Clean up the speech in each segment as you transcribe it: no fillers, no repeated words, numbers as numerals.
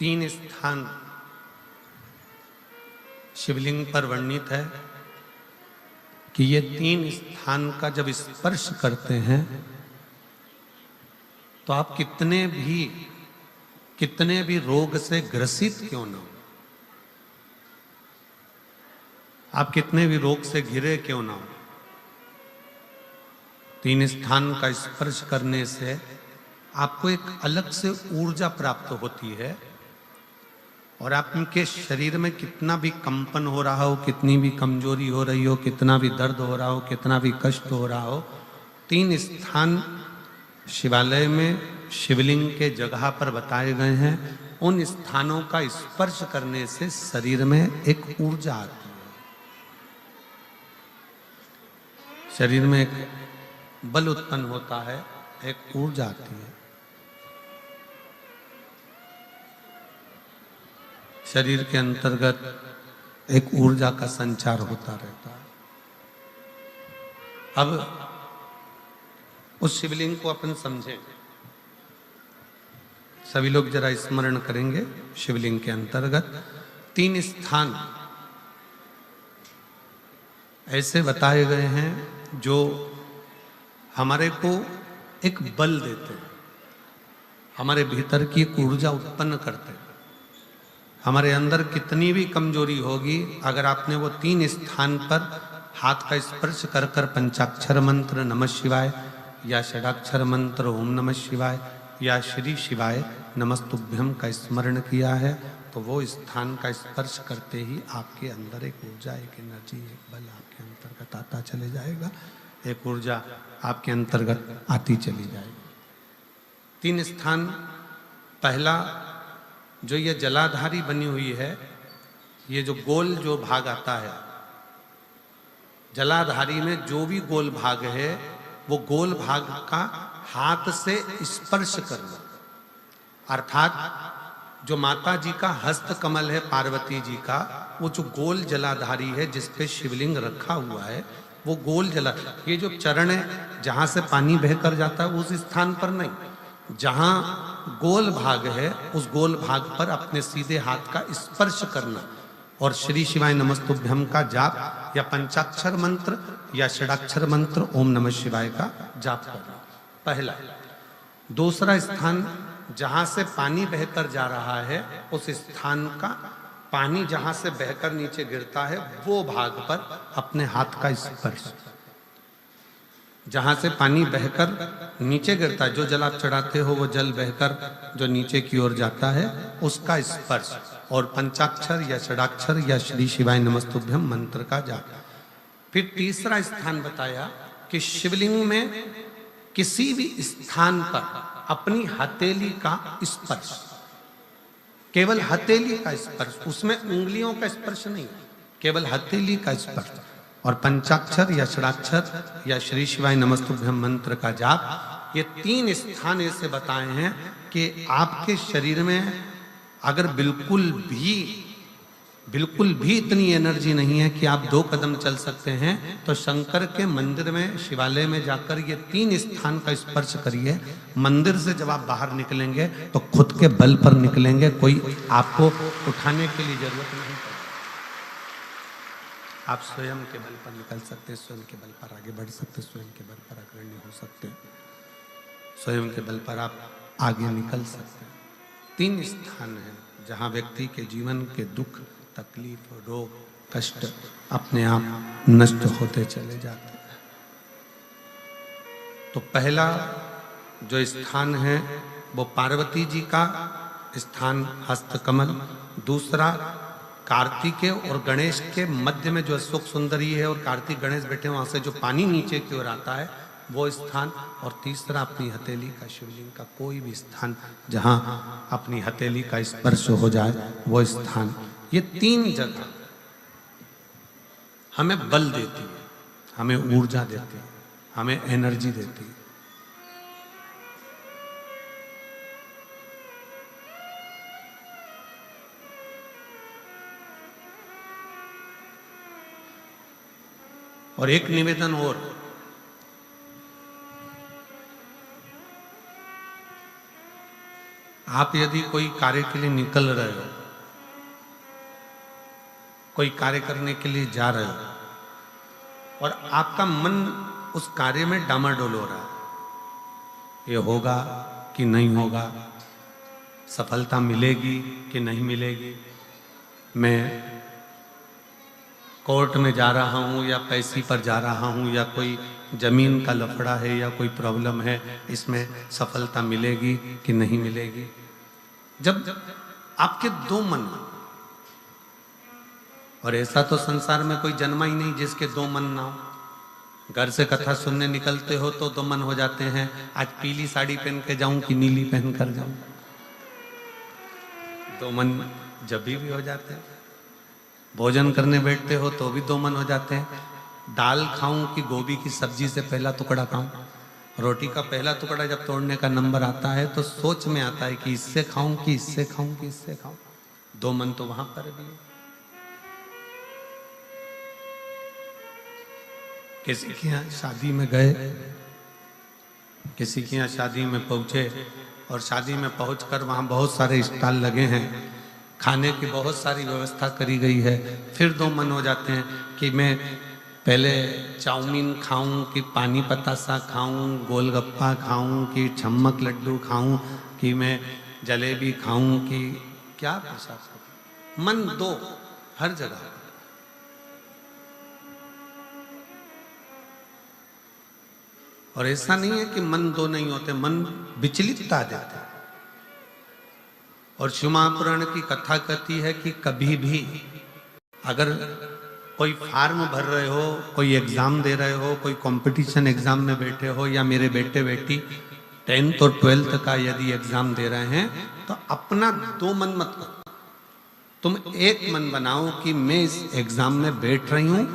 तीन स्थान शिवलिंग पर वर्णित है कि ये तीन स्थान का जब स्पर्श करते हैं तो आप कितने भी रोग से ग्रसित क्यों ना हो, आप कितने भी रोग से घिरे क्यों ना हो, तीन स्थान का स्पर्श करने से आपको एक अलग से ऊर्जा प्राप्त होती है। और आपके शरीर में कितना भी कंपन हो रहा हो, कितनी भी कमजोरी हो रही हो, कितना भी दर्द हो रहा हो, कितना भी कष्ट हो रहा हो, तीन स्थान शिवालय में शिवलिंग के जगह पर बताए गए हैं। उन स्थानों का स्पर्श करने से शरीर में एक ऊर्जा आती है, शरीर में एक बल उत्पन्न होता है, एक ऊर्जा आती है। शरीर के अंतर्गत एक ऊर्जा का संचार होता रहता है। अब उस शिवलिंग को अपन समझें, सभी लोग जरा स्मरण करेंगे। शिवलिंग के अंतर्गत तीन स्थान ऐसे बताए गए हैं जो हमारे को एक बल देते हैं, हमारे भीतर की एक ऊर्जा उत्पन्न करते हैं। हमारे अंदर कितनी भी कमजोरी होगी, अगर आपने वो तीन स्थान पर हाथ का स्पर्श कर कर पंचाक्षर मंत्र नमः शिवाय या षडाक्षर मंत्र ओम नमः शिवाय या श्री शिवाय नमस्तुभ्यम का स्मरण किया है, तो वो स्थान का स्पर्श करते ही आपके अंदर एक ऊर्जा, एक एनर्जी, एक बल आपके अंतर्गत आता चले जाएगा, एक ऊर्जा आपके अंतर्गत आती चली जाएगी। तीन स्थान, पहला जो ये जलाधारी बनी हुई है, ये जो गोल जो भाग आता है, जलाधारी में जो भी गोल भाग है, वो गोल भाग का हाथ से स्पर्श करना, अर्थात जो माता जी का हस्त कमल है पार्वती जी का, वो जो गोल जलाधारी है जिस पे शिवलिंग रखा हुआ है, वो गोल जला, ये जो चरण है जहां से पानी बहकर जाता है उस स्थान पर नहीं, जहां गोल भाग है उस गोल भाग पर अपने सीधे हाथ का स्पर्श करना और श्री शिवाय नमस्तुभ्यम का जाप या पंचाक्षर मंत्र या षडाक्षर मंत्र ओम नमः शिवाय का जाप करना, पहला। दूसरा स्थान, जहां से पानी बहकर जा रहा है उस स्थान का पानी जहां से बहकर नीचे गिरता है वो भाग पर अपने हाथ का स्पर्श, जहां से पानी बहकर नीचे गिरता है, जो जल आप चढ़ाते हो वो जल बहकर जो नीचे की ओर जाता है उसका स्पर्श, और पंचाक्षर या षडाक्षर या श्री शिवाय नमस्तुभ्यम मंत्र का जाप। फिर तीसरा स्थान बताया कि शिवलिंग में किसी भी स्थान पर अपनी हथेली का स्पर्श, केवल हथेली का स्पर्श, उसमें उंगलियों का स्पर्श नहीं, केवल हथेली का स्पर्श, और पंचाक्षर या षडाक्षर या श्री शिवाय नमस्तुभ्यम मंत्र का जाप। ये तीन स्थान ऐसे बताए हैं कि आपके शरीर में अगर बिल्कुल भी इतनी एनर्जी नहीं है कि आप 2 कदम चल सकते हैं, तो शंकर के मंदिर में, शिवालय में जाकर ये तीन स्थान का स्पर्श करिए। मंदिर से जब आप बाहर निकलेंगे तो खुद के बल पर निकलेंगे, कोई आपको उठाने के लिए जरूरत नहीं पड़ेगी। आप स्वयं के बल पर निकल सकते हैं, स्वयं के बल पर आगे बढ़ सकते हैं, स्वयं के बल पर अग्रणी हो सकते हैं, स्वयं के बल पर आप आगे निकल सकते हैं। तीन स्थान हैं जहां व्यक्ति के जीवन के दुख, तकलीफ, रोग, कष्ट अपने आप नष्ट होते चले जाते हैं। तो पहला जो स्थान है वो पार्वती जी का स्थान हस्तकमल, दूसरा कार्तिकेय और गणेश के मध्य में जो अशोक सुंदरी है और कार्तिक गणेश बैठे वहां से जो पानी नीचे की ओर आता है वो स्थान, और तीसरा अपनी हथेली का, शिवलिंग का कोई भी स्थान जहां अपनी हथेली का स्पर्श हो जाए वो स्थान। ये तीन जगह हमें बल देती है, हमें ऊर्जा देती है, हमें एनर्जी देती है। और एक निवेदन और, आप यदि कोई कार्य के लिए निकल रहे हो, कोई कार्य करने के लिए जा रहे हो और आपका मन उस कार्य में डामाडोल हो रहा है, ये होगा कि नहीं होगा, सफलता मिलेगी कि नहीं मिलेगी, मैं कोर्ट में जा रहा हूँ या पैसे पर जा रहा हूँ, या कोई जमीन का लफड़ा है या कोई प्रॉब्लम है, इसमें सफलता मिलेगी कि नहीं मिलेगी। जब आपके दो मन, और ऐसा तो संसार में कोई जन्मा ही नहीं जिसके दो मन ना हो। घर से कथा सुनने निकलते हो तो दो मन हो जाते हैं, आज पीली साड़ी पहन के जाऊं कि नीली पहन कर जाऊं, दो मन जब भी हो जाते हैं। भोजन करने बैठते हो तो भी दो मन हो जाते हैं, दाल खाऊं कि गोभी की सब्जी से पहला टुकड़ा खाऊं। रोटी का पहला टुकड़ा जब तोड़ने का नंबर आता है तो सोच में आता है कि इससे खाऊं कि इससे खाऊं कि इससे खाऊं। दो मन तो वहां पर भी है। किसी के यहाँ शादी में गए, किसी के यहाँ शादी में पहुंचे और शादी में पहुंचकर वहां बहुत सारे स्टॉल लगे हैं, खाने की बहुत सारी व्यवस्था करी गई है। फिर दो मन हो जाते हैं कि मैं पहले चाउमीन खाऊं कि पानी पतासा खाऊं, गोलगप्पा खाऊं कि छम्मक लड्डू खाऊं, कि मैं जलेबी खाऊं कि क्या प्रसाद। मन दो हर जगह। और ऐसा नहीं है कि मन दो नहीं होते, मन विचलितता देते हैं। और शिव महापुराण की कथा कहती है कि कभी भी अगर कोई फार्म भर रहे हो, कोई एग्जाम दे रहे हो, कोई कंपटीशन एग्जाम में बैठे हो, या मेरे बेटे बेटी 10th और 12th का यदि एग्जाम दे रहे हैं, तो अपना दो मन मत करो, तुम एक मन बनाओ कि मैं इस एग्जाम में बैठ रही हूं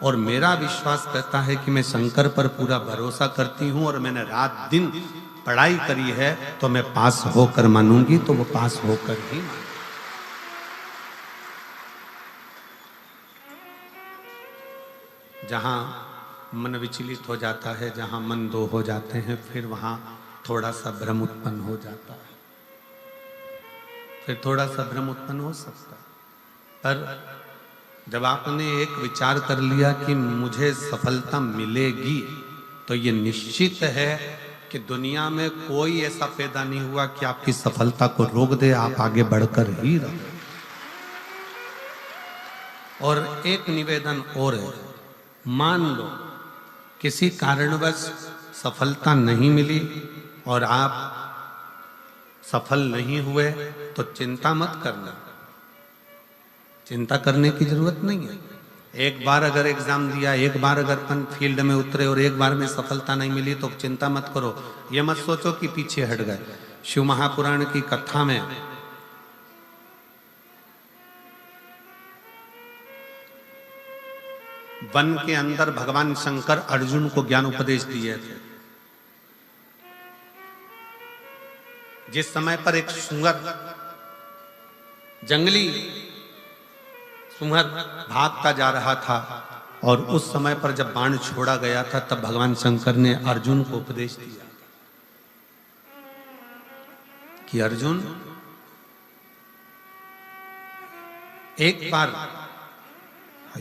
और मेरा विश्वास कहता है कि मैं शंकर पर पूरा भरोसा करती हूं और मैंने रात दिन पढ़ाई करी है, तो मैं पास होकर मानूंगी, तो वो पास होकर ही मानूंगी। जहां मन विचलित हो जाता है, जहां मन दो हो जाते हैं, फिर वहां थोड़ा सा भ्रम उत्पन्न हो जाता है, फिर थोड़ा सा भ्रम उत्पन्न हो सकता है। पर जब आपने एक विचार कर लिया कि मुझे सफलता मिलेगी, तो ये निश्चित है कि दुनिया में कोई ऐसा पैदा नहीं हुआ कि आपकी सफलता को रोक दे, आप आगे बढ़कर ही रहो। और एक निवेदन और है, मान लो किसी कारणवश सफलता नहीं मिली और आप सफल नहीं हुए, तो चिंता मत करना, चिंता करने की जरूरत नहीं है। एक बार अगर एग्जाम दिया, एक बार अगर अपन फील्ड में उतरे और एक बार में सफलता नहीं मिली, तो चिंता मत करो, ये मत सोचो कि पीछे हट गए। शिव महापुराण की कथा में वन के अंदर भगवान शंकर अर्जुन को ज्ञान उपदेश दिए थे। जिस समय पर एक सुअर, जंगली सुअर भागता जा रहा था, और उस समय पर जब बाण छोड़ा गया था, तब भगवान शंकर ने अर्जुन को उपदेश दिया कि अर्जुन, एक बार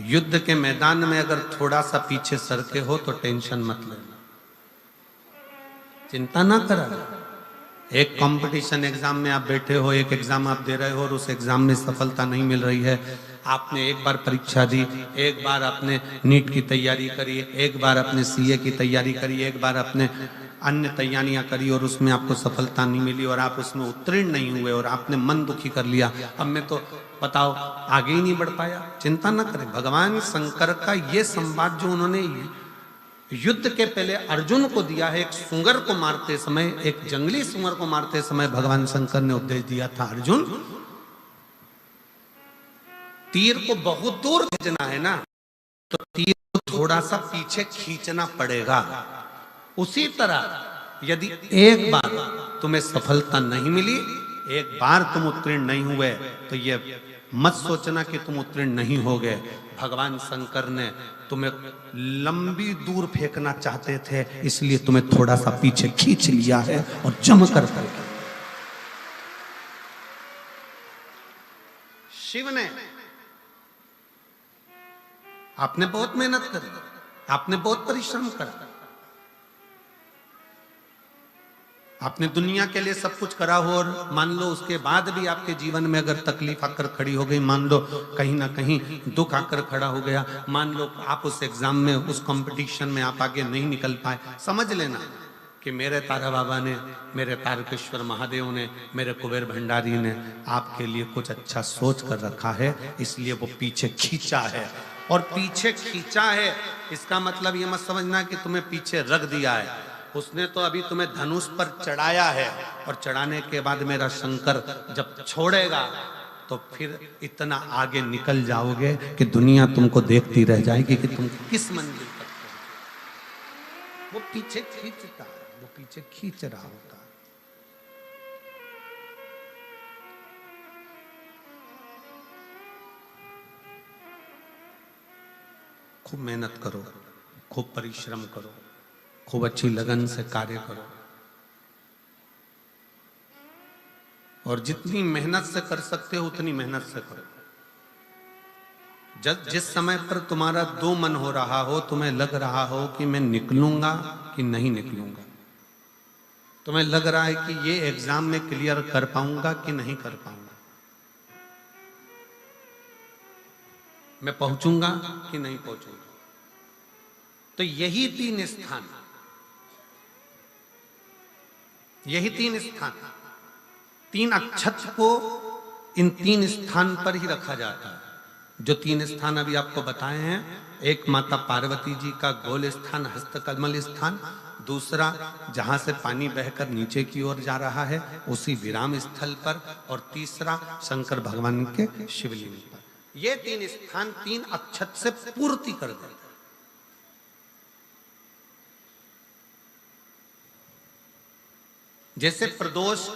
युद्ध के मैदान में अगर थोड़ा सा पीछे सरके हो तो टेंशन मत लेना, चिंता ना करा। एक कंपटीशन एग्जाम में आप बैठे हो, एक एग्जाम आप दे रहे हो और उस एग्जाम में सफलता नहीं मिल रही है। आपने एक बार परीक्षा दी, एक बार आपने नीट की तैयारी करी, एक बार आपने सीए की तैयारी करी, एक बार आपने अन्य तैयारियां करी और उसमें आपको सफलता नहीं मिली और आप उसमें उत्तीर्ण नहीं हुए और आपने मन दुखी कर लिया। अब मैं तो बताओ आगे ही नहीं बढ़ पाया। चिंता न करें, भगवान शंकर का ये संवाद जो उन्होंने युद्ध के पहले अर्जुन को दिया है, एक सुअर को मारते समय, एक जंगली सुअर को मारते समय भगवान शंकर ने उपदेश दिया था, अर्जुन तीर को बहुत दूर भेजना है ना, तो तीर को थोड़ा सा पीछे खींचना पड़ेगा। उसी तरह यदि एक बार तुम्हें सफलता नहीं मिली, एक बार तुम उत्तीर्ण नहीं हुए, तो ये मत सोचना कि तुम उत्तीर्ण नहीं हो गए। भगवान शंकर ने तुम्हें लंबी दूर फेंकना चाहते थे, इसलिए तुम्हें थोड़ा सा पीछे खींच लिया है और जम कर शिव ने। आपने बहुत मेहनत करी, आपने बहुत परिश्रम करा, आपने दुनिया के लिए सब कुछ करा हो, और मान लो उसके बाद भी आपके जीवन में अगर तकलीफ आकर खड़ी हो गई, मान लो कहीं ना कहीं दुख आकर खड़ा हो गया, मान लो आप उस एग्जाम में, उस कंपटीशन में आप आगे नहीं निकल पाए, समझ लेना कि मेरे तारा बाबा ने, मेरे तारकेश्वर महादेव ने, मेरे कुबेर भंडारी ने आपके लिए कुछ अच्छा सोच कर रखा है, इसलिए वो पीछे खींचा है। और पीछे खींचा है इसका मतलब ये मत समझना कि तुम्हें पीछे रख दिया है, उसने तो अभी तुम्हें धनुष पर चढ़ाया है, और चढ़ाने के बाद मेरा शंकर जब छोड़ेगा तो फिर इतना आगे निकल जाओगे कि दुनिया तुमको देखती रह जाएगी कि तुम किस मंजिल तक पहुंचे। वो पीछे खींचता है, वो पीछे खींच रहा होता है। खूब मेहनत करो, खूब परिश्रम करो, खूब अच्छी लगन से कार्य करो, और जितनी मेहनत से कर सकते हो उतनी मेहनत से करो। जिस समय पर तुम्हारा दो मन हो रहा हो, तुम्हें लग रहा हो कि मैं निकलूंगा कि नहीं निकलूंगा, तुम्हें लग रहा है कि ये एग्जाम में क्लियर कर पाऊंगा कि नहीं कर पाऊंगा, मैं पहुंचूंगा कि नहीं पहुंचूंगा, तो यही तीन स्थान, यही तीन स्थान, तीन अक्षत को इन तीन स्थान पर ही रखा जाता है। जो तीन स्थान अभी आपको बताए हैं, एक माता पार्वती जी का गोल स्थान, हस्तकमल स्थान, दूसरा जहां से पानी बहकर नीचे की ओर जा रहा है उसी विराम स्थल पर, और तीसरा शंकर भगवान के शिवलिंग पर। ये तीन स्थान तीन अक्षत से पूर्ति कर देते। जैसे प्रदोष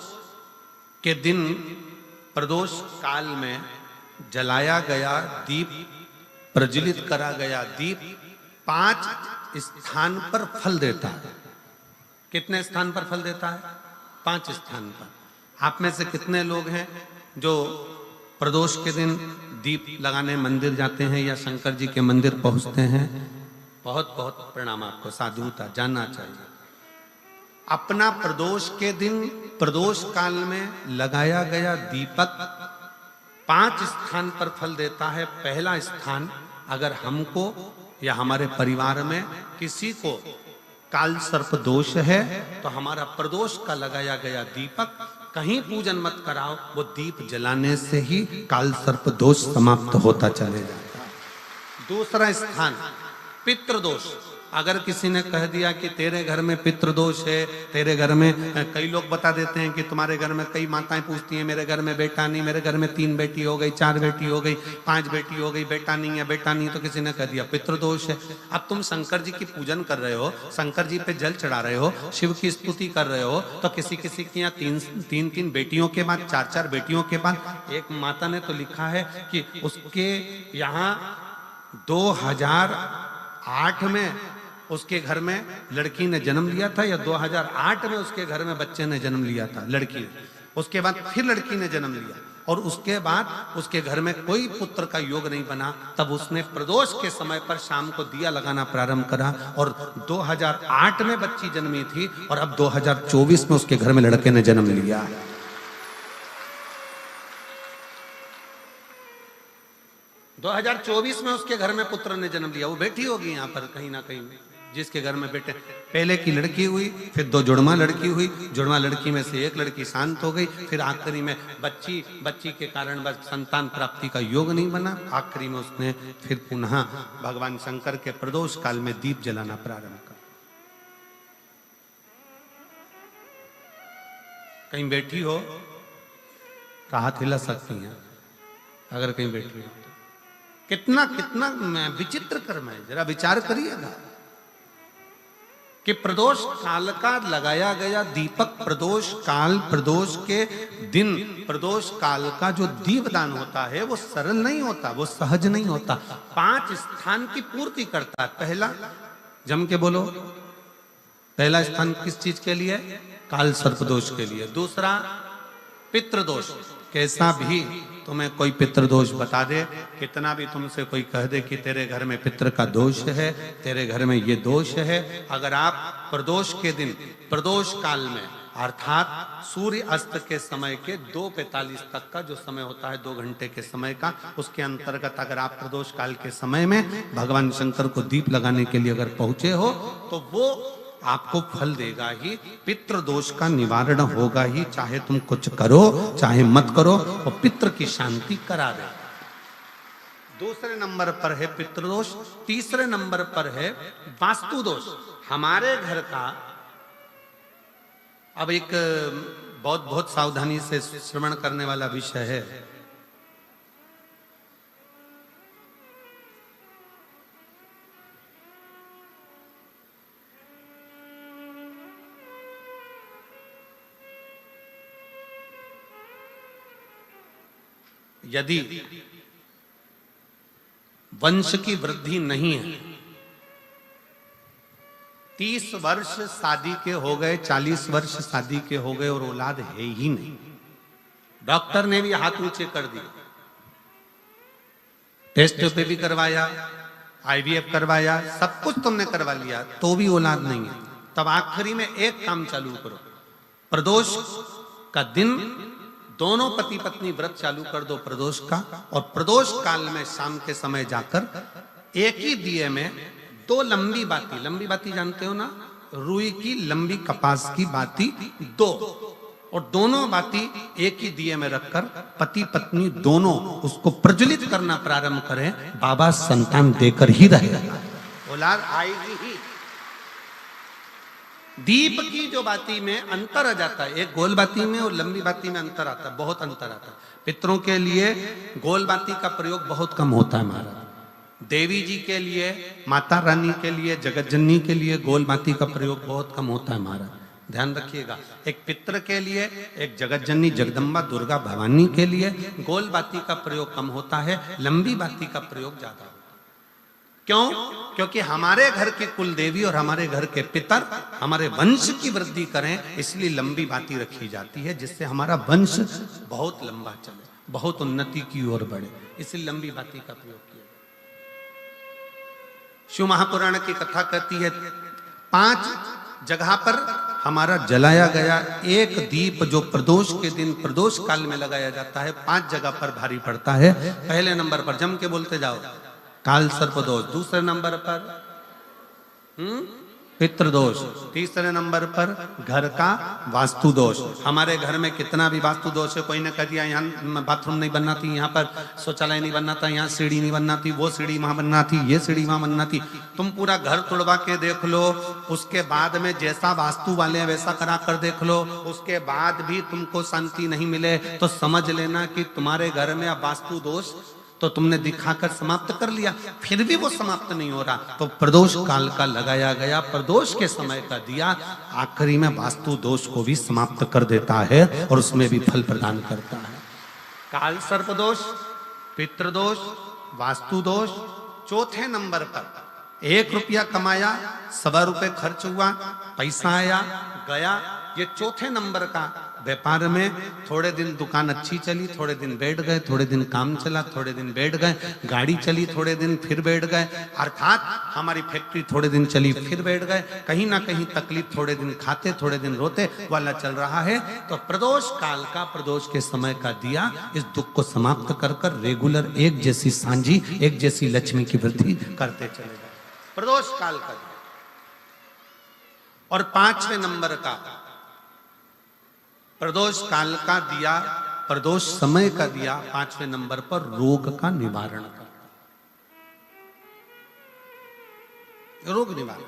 के दिन, प्रदोष काल में जलाया गया दीप, प्रज्वलित करा गया दीप 5 स्थान पर फल देता है। कितने स्थान पर फल देता है? 5 स्थान पर। आप में से कितने लोग हैं जो प्रदोष के दिन दीप लगाने मंदिर जाते हैं या शंकर जी के मंदिर पहुंचते हैं? बहुत बहुत प्रणाम आपको, साधुता जानना चाहिए। अपना प्रदोष के दिन, प्रदोष काल में लगाया गया दीपक 5 स्थान पर फल देता है। पहला स्थान, अगर हमको या हमारे परिवार में किसी को काल सर्प दोष है तो हमारा प्रदोष का लगाया गया दीपक कहीं पूजन मत कराओ, वो दीप जलाने से ही काल सर्प दोष समाप्त होता चले जाता है। दूसरा स्थान, पितृदोष। अगर किसी ने कह दिया कि तेरे घर में पितृदोष है, तेरे घर में, कई लोग बता देते हैं कि तुम्हारे घर में, कई माताएं पूछती हैं मेरे घर में बेटा नहीं, मेरे घर में 3 बेटी हो गई, 4 बेटी हो गई, 5 बेटी हो गई, बेटा नहीं है, बेटा नहीं, तो किसी ने कह दिया पितृदोष है। अब तुम शंकर जी की पूजन कर रहे हो, शंकर जी पे जल चढ़ा रहे हो, शिव की स्तुति कर रहे हो, तो किसी किसी की यहाँ 3 बेटियों के बाद, 4 बेटियों के बाद, एक माता ने तो लिखा है कि उसके यहाँ 2008 में उसके घर में लड़की ने जन्म लिया था, या 2008 में उसके घर में बच्चे ने जन्म लिया था, लड़की ने। उसके बाद फिर लड़की ने जन्म लिया, और उसके बाद उसके घर में कोई पुत्र का योग नहीं बना। तब उसने प्रदोष के समय पर शाम को दिया लगाना प्रारंभ करा, और 2008 में बच्ची जन्मी थी, और अब 2024 में उसके घर में लड़के ने जन्म लिया। 2024 में उसके घर में पुत्र ने जन्म लिया। वो बेटी होगी यहाँ पर कहीं ना कहीं, जिसके घर में बेटे, पहले की लड़की हुई, फिर 2 जुड़वा लड़की हुई, जुड़वा लड़की में से एक लड़की शांत हो गई, फिर आखिरी में बच्ची के कारण बस संतान प्राप्ति का योग नहीं बना। आखिरी में उसने फिर पुनः भगवान शंकर के प्रदोष काल में दीप जलाना प्रारंभ कर। कहीं बैठी हो तो हाथ हिला सकती हैं, अगर कहीं बैठी हो। कितना कितना विचित्र कर्म है, जरा विचार करिएगा कि प्रदोष काल का लगाया गया दीपक, प्रदोष काल, प्रदोष के दिन, प्रदोष काल का जो दीपदान होता है वो सरल नहीं होता, वो सहज नहीं होता। 5 स्थान की पूर्ति करता है। पहला, जम के बोलो, पहला स्थान किस चीज के लिए? काल सर्पदोष के लिए। दूसरा, पितृदोष, कैसा भी तुम्हें कोई पितृदोष बता दे, कितना भी तुमसे कोई कह दे कि तेरे घर में पितृ का दोष है, तेरे घर में ये दोष है, अगर आप प्रदोष के दिन, प्रदोष काल में अर्थात सूर्य अस्त के समय के 2:45 तक का जो समय होता है, 2 घंटे के समय का, उसके अंतर्गत अगर आप प्रदोष काल के समय में भगवान शंकर को दीप लगाने के लिए अगर पहुंचे हो तो वो आपको फल देगा ही, पितृ दोष का निवारण होगा ही, चाहे तुम कुछ करो चाहे मत करो, और पितृ की शांति करा दे। दूसरे नंबर पर है पितृदोष, तीसरे नंबर पर है वास्तु दोष। हमारे घर का अब एक बहुत सावधानी से श्रवण करने वाला विषय है। यदि वंश की वृद्धि नहीं है, 30 वर्ष शादी के हो गए, 40 वर्ष शादी के हो गए और औलाद है ही नहीं, डॉक्टर ने भी हाथ ऊंचे कर दिए, टेस्ट पे भी करवाया, आईवीएफ करवाया, सब कुछ तुमने करवा लिया, तो भी औलाद नहीं है, तब आखिरी में एक काम चालू करो, प्रदोष का दिन दोनों पति पत्नी व्रत चालू कर दो प्रदोष का, और प्रदोष काल में शाम के समय जाकर एक ही दिए में 2 लंबी बाती जानते हो ना, रुई की लंबी कपास की बाती 2, और दोनों बाती एक ही दिए में रखकर पति पत्नी दोनों उसको प्रज्वलित करना प्रारंभ करें, बाबा संतान देकर ही रहेगा, औलाद आएगी ही। दीप की जो बाती में अंतर आ जाता है, एक गोल बाती में और लंबी बाती में अंतर आता है, बहुत अंतर आता है। पितरों के लिए गोल बाती का प्रयोग बहुत कम होता है महाराज, देवी जी के लिए, माता रानी के लिए, जगत जननी के लिए गोल बाती का प्रयोग बहुत कम होता है महाराज, ध्यान रखिएगा। एक पितर के लिए, एक जगत जननी जगदम्बा दुर्गा भवानी के लिए गोल बाती का प्रयोग कम होता है, लंबी बाती का प्रयोग ज्यादा होता है। क्यों? क्योंकि हमारे घर की कुल देवी और हमारे घर के पितर हमारे वंश की वृद्धि करें, इसलिए लंबी बाती रखी जाती है, जिससे हमारा वंश बहुत लंबा चले, बहुत उन्नति की ओर बढ़े, इसलिए लंबी बाती का प्रयोग किया। शिव महापुराण की कथा कहती है 5 जगह पर हमारा जलाया गया एक दीप जो प्रदोष के दिन प्रदोष काल में लगाया जाता है, 5 जगह पर भारी पड़ता है। पहले नंबर पर जम के बोलते जाओ, काल सर्प दोष, दूसरे नंबर पर पितृदोष, तीसरे नंबर पर घर का वास्तु दोष। हमारे घर में कितना भी वास्तु दोष है, कोई ने कह दिया यहाँ बाथरूम नहीं बनना थी, यहाँ पर शौचालय नहीं बनना था, यहाँ सीढ़ी नहीं बनना थी, वो सीढ़ी वहां बनना थी, ये सीढ़ी वहां बनना थी, तुम पूरा घर तुड़वा के देख लो, उसके बाद में जैसा वास्तु वाले हैं वैसा करा कर देख लो, उसके बाद भी तुमको शांति नहीं मिले तो समझ लेना कि तुम्हारे घर में अब वास्तु दोष तो तुमने दिखाकर समाप्त कर लिया, फिर भी वो समाप्त नहीं हो रहा, तो प्रदोष काल का लगाया गया प्रदोष के समय का दिया आखिरी में वास्तु दोष को भी समाप्त कर देता है और उसमें भी फल प्रदान करता है। काल सर्प दोष, पितृदोष, वास्तु दोष। चौथे नंबर पर 1 रुपया कमाया, 1.25 रुपये खर्च हुआ, पैसा आया गया, ये चौथे नंबर का व्यापार में थोड़े दिन दुकान अच्छी चली, थोड़े दिन बैठ गए, थोड़े दिन काम चला, थोड़े दिन बैठ गए, गाड़ी चली थोड़े दिन फिर बैठ गए, अर्थात हमारी फैक्ट्री थोड़े दिन चली फिर बैठ गए, कहीं ना कहीं तकलीफ, थोड़े दिन खाते थोड़े दिन रोते वाला चल रहा है। तो प्रदोष काल का, प्रदोष के समय का दिया इस दुख को समाप्त कर कर रेगुलर एक जैसी सांझी, एक जैसी लक्ष्मी की वृद्धि करते चले गए, प्रदोष काल का दिया। और 5वें नंबर का प्रदोष काल का दिया, प्रदोष समय का दिया 5वें नंबर पर रोग का निवारण करता, रोग निवारण।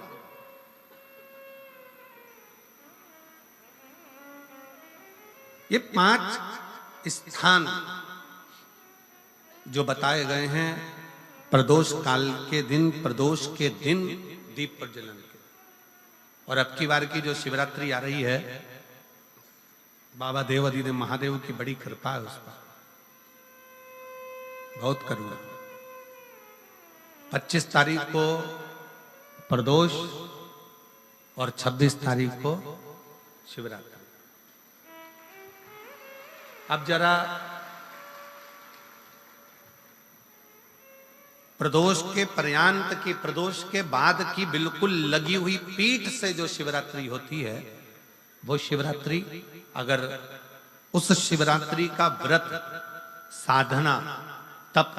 ये 5 स्थान जो बताए गए हैं प्रदोष काल के दिन, प्रदोष के दिन दीप प्रज्वलन के। और अब की बार की जो शिवरात्रि आ रही है, बाबा देव अधिदेव महादेव की बड़ी कृपा है उस पर, बहुत करुणा। 25 तारीख को प्रदोष और 26 तारीख को शिवरात्रि। अब जरा प्रदोष के पर्यांत की, प्रदोष के बाद की बिल्कुल लगी हुई पीठ से जो शिवरात्रि होती है, वो शिवरात्रि अगर उस शिवरात्रि का व्रत, साधना, तप,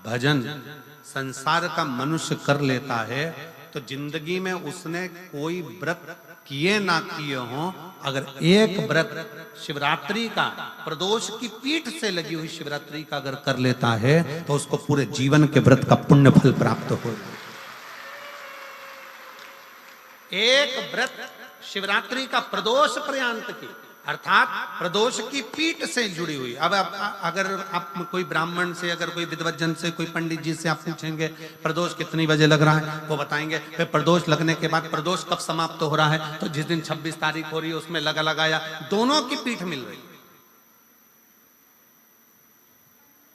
भजन, संसार का मनुष्य कर लेता है तो जिंदगी में उसने कोई व्रत किए ना किए हों, अगर एक व्रत शिवरात्रि का, प्रदोष की पीठ से लगी हुई शिवरात्रि का अगर कर लेता है तो उसको पूरे जीवन के व्रत का पुण्य फल प्राप्त हो। एक व्रत शिवरात्रि का प्रदोष पर्यंत की, अर्थात प्रदोष की पीठ से जुड़ी हुई। अब अगर आप कोई ब्राह्मण से, अगर कोई विद्वज्जन से, कोई पंडित जी से आप पूछेंगे प्रदोष कितनी बजे लग रहा है, वो बताएंगे। फिर प्रदोष लगने के बाद प्रदोष कब समाप्त हो रहा है, तो जिस दिन 26 तारीख हो रही है उसमें लगाया, दोनों की पीठ मिल रही,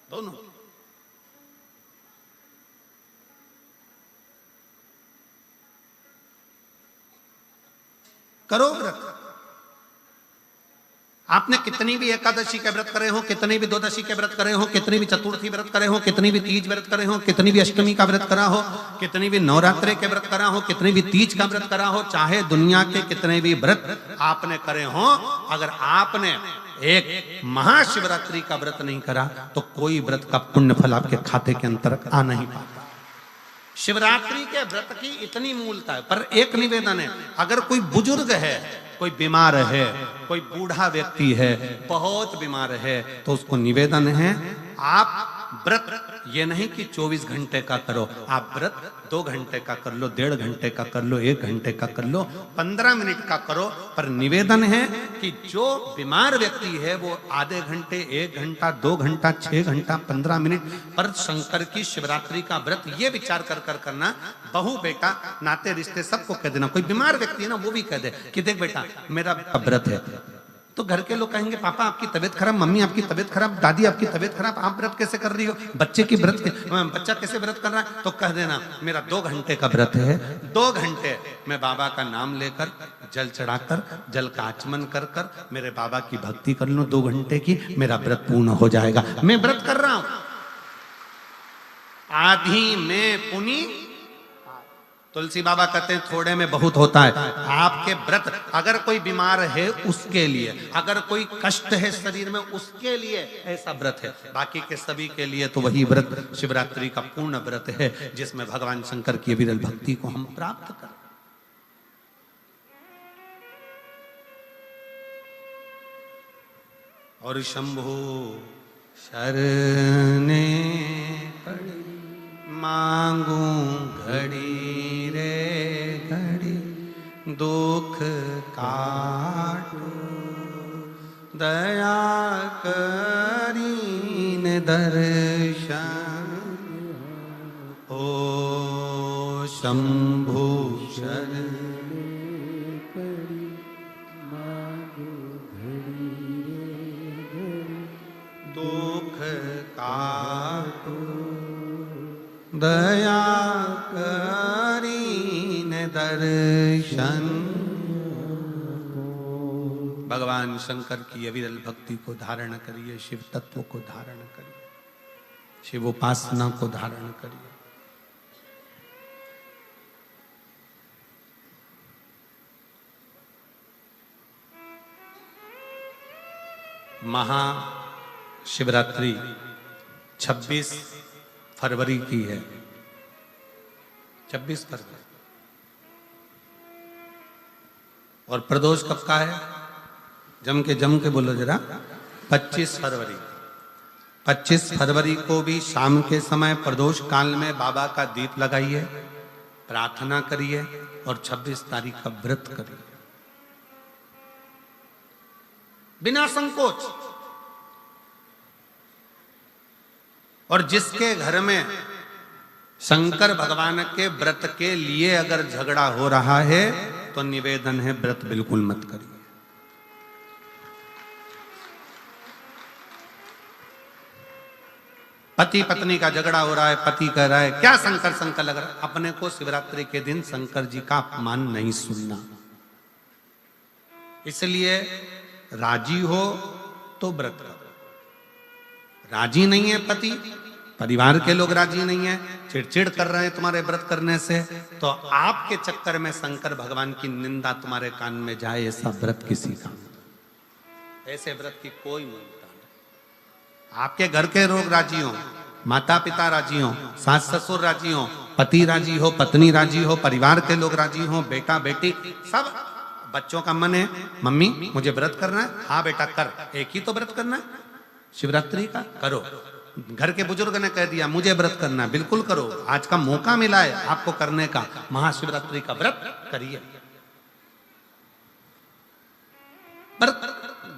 दोनों। करो व्रत। आपने कितनी भी एकादशी के व्रत करे हो, कितनी भी द्वादशी के व्रत करे हो, कितनी भी चतुर्थी व्रत करे हो, कितनी भी तीज व्रत करे हो, कितनी भी अष्टमी का व्रत करा हो, कितनी भी नवरात्रे के व्रत करा हो, कितनी भी तीज का व्रत करा हो, चाहे दुनिया के कितने भी व्रत आपने करे हो, अगर आपने एक महाशिवरात्रि का व्रत नहीं करा तो कोई व्रत का पुण्य फल आपके खाते के अंतर आ नहीं पाता। शिवरात्रि के व्रत की इतनी मूलता है। पर एक निवेदन है, अगर कोई बुजुर्ग है, कोई बीमार है, कोई बूढ़ा व्यक्ति है, बहुत बीमार है, तो उसको निवेदन है आप व्रत ये नहीं कि 24 घंटे का करो, आप व्रत 2 घंटे का कर लो, 1.5 घंटे का कर लो, 1 घंटे का कर लो, 15 मिनट का करो। पर निवेदन है कि जो बीमार व्यक्ति है वो आधे घंटे, 1 घंटा, 2 घंटा, 6 घंटा, 15 मिनट पर शंकर की शिवरात्रि का व्रत ये विचार कर करना, बहू बेटा नाते रिश्ते सबको कह देना। कोई बीमार व्यक्ति है ना, वो भी कह दे कि देख बेटा मेरा व्रत है, तो घर के लोग कहेंगे पापा आपकी तबीयत खराब, मम्मी आपकी तबीयत खराब, दादी आपकी तबीयत खराब, आप व्रत कैसे कर रही हो, बच्चे की व्रत, बच्चा कैसे व्रत कर रहा है, तो कह देना मेरा 2 घंटे का व्रत है, 2 घंटे मैं बाबा का नाम लेकर, जल चढ़ाकर, जल का आचमन कर कर मेरे बाबा की भक्ति कर लूं 2 घंटे की, मेरा व्रत पूर्ण हो जाएगा। मैं व्रत कर रहा हूं, आधी में पुनी। तुलसी बाबा कहते हैं थोड़े में बहुत होता है। आपके व्रत, अगर कोई बीमार है उसके लिए, अगर कोई कष्ट है शरीर में उसके लिए ऐसा व्रत है, बाकी के सभी के लिए तो वही व्रत शिवरात्रि का पूर्ण व्रत है जिसमें भगवान शंकर की विरल भक्ति को हम प्राप्त करें। और शंभो शरणे पड़ी मांगू घड़ी रे घड़ी, दुख काटो दया करीन दर्शन। ओ शंभु शरणे पड़ी मांगू घड़ी रे घड़ी, दुख काटो दया करीन दर्शन। भगवान शंकर की अविरल भक्ति को धारण करिए, शिव तत्व को धारण करिए, शिव उपासना को धारण करिए। महाशिवरात्रि 26 फरवरी की है, 26 फरवरी। और प्रदोष कब का है, जम के बोलो जरा, 25 फरवरी। 25 फरवरी को भी शाम के समय प्रदोष काल में बाबा का दीप लगाइए, प्रार्थना करिए और 26 तारीख का व्रत करिए बिना संकोच। और जिसके घर में शंकर भगवान के व्रत के लिए अगर झगड़ा हो रहा है तो निवेदन है व्रत बिल्कुल मत करिए। पति पत्नी का झगड़ा हो रहा है, पति कह रहा है क्या शंकर शंकर लग रहा है, अपने को शिवरात्रि के दिन शंकर जी का अपमान नहीं सुनना। इसलिए राजी हो तो व्रत करो, राजी नहीं है पति परिवार के लोग राजी नहीं है, चिड़चिड़ कर रहे हैं तुम्हारे व्रत करने से, तो आपके चक्कर में शंकर भगवान की निंदा तुम्हारे कान में जाए, ऐसा व्रत किसी का, ऐसे व्रत की कोई मूलता नहीं। आपके घर के लोग राजी हो, माता पिता राजी हो, सास ससुर राजी हो, पति राजी हो, पत्नी राजी हो, परिवार के लोग राजी हो, बेटा बेटी सब, बच्चों का मन है मम्मी मुझे व्रत करना है, हाँ बेटा कर, एक ही तो व्रत करना है शिवरात्रि का, करो। घर के बुजुर्ग ने कह दिया मुझे व्रत करना है, बिल्कुल करो, आज का मौका मिला है आपको करने का, महाशिवरात्रि का व्रत करिए। पर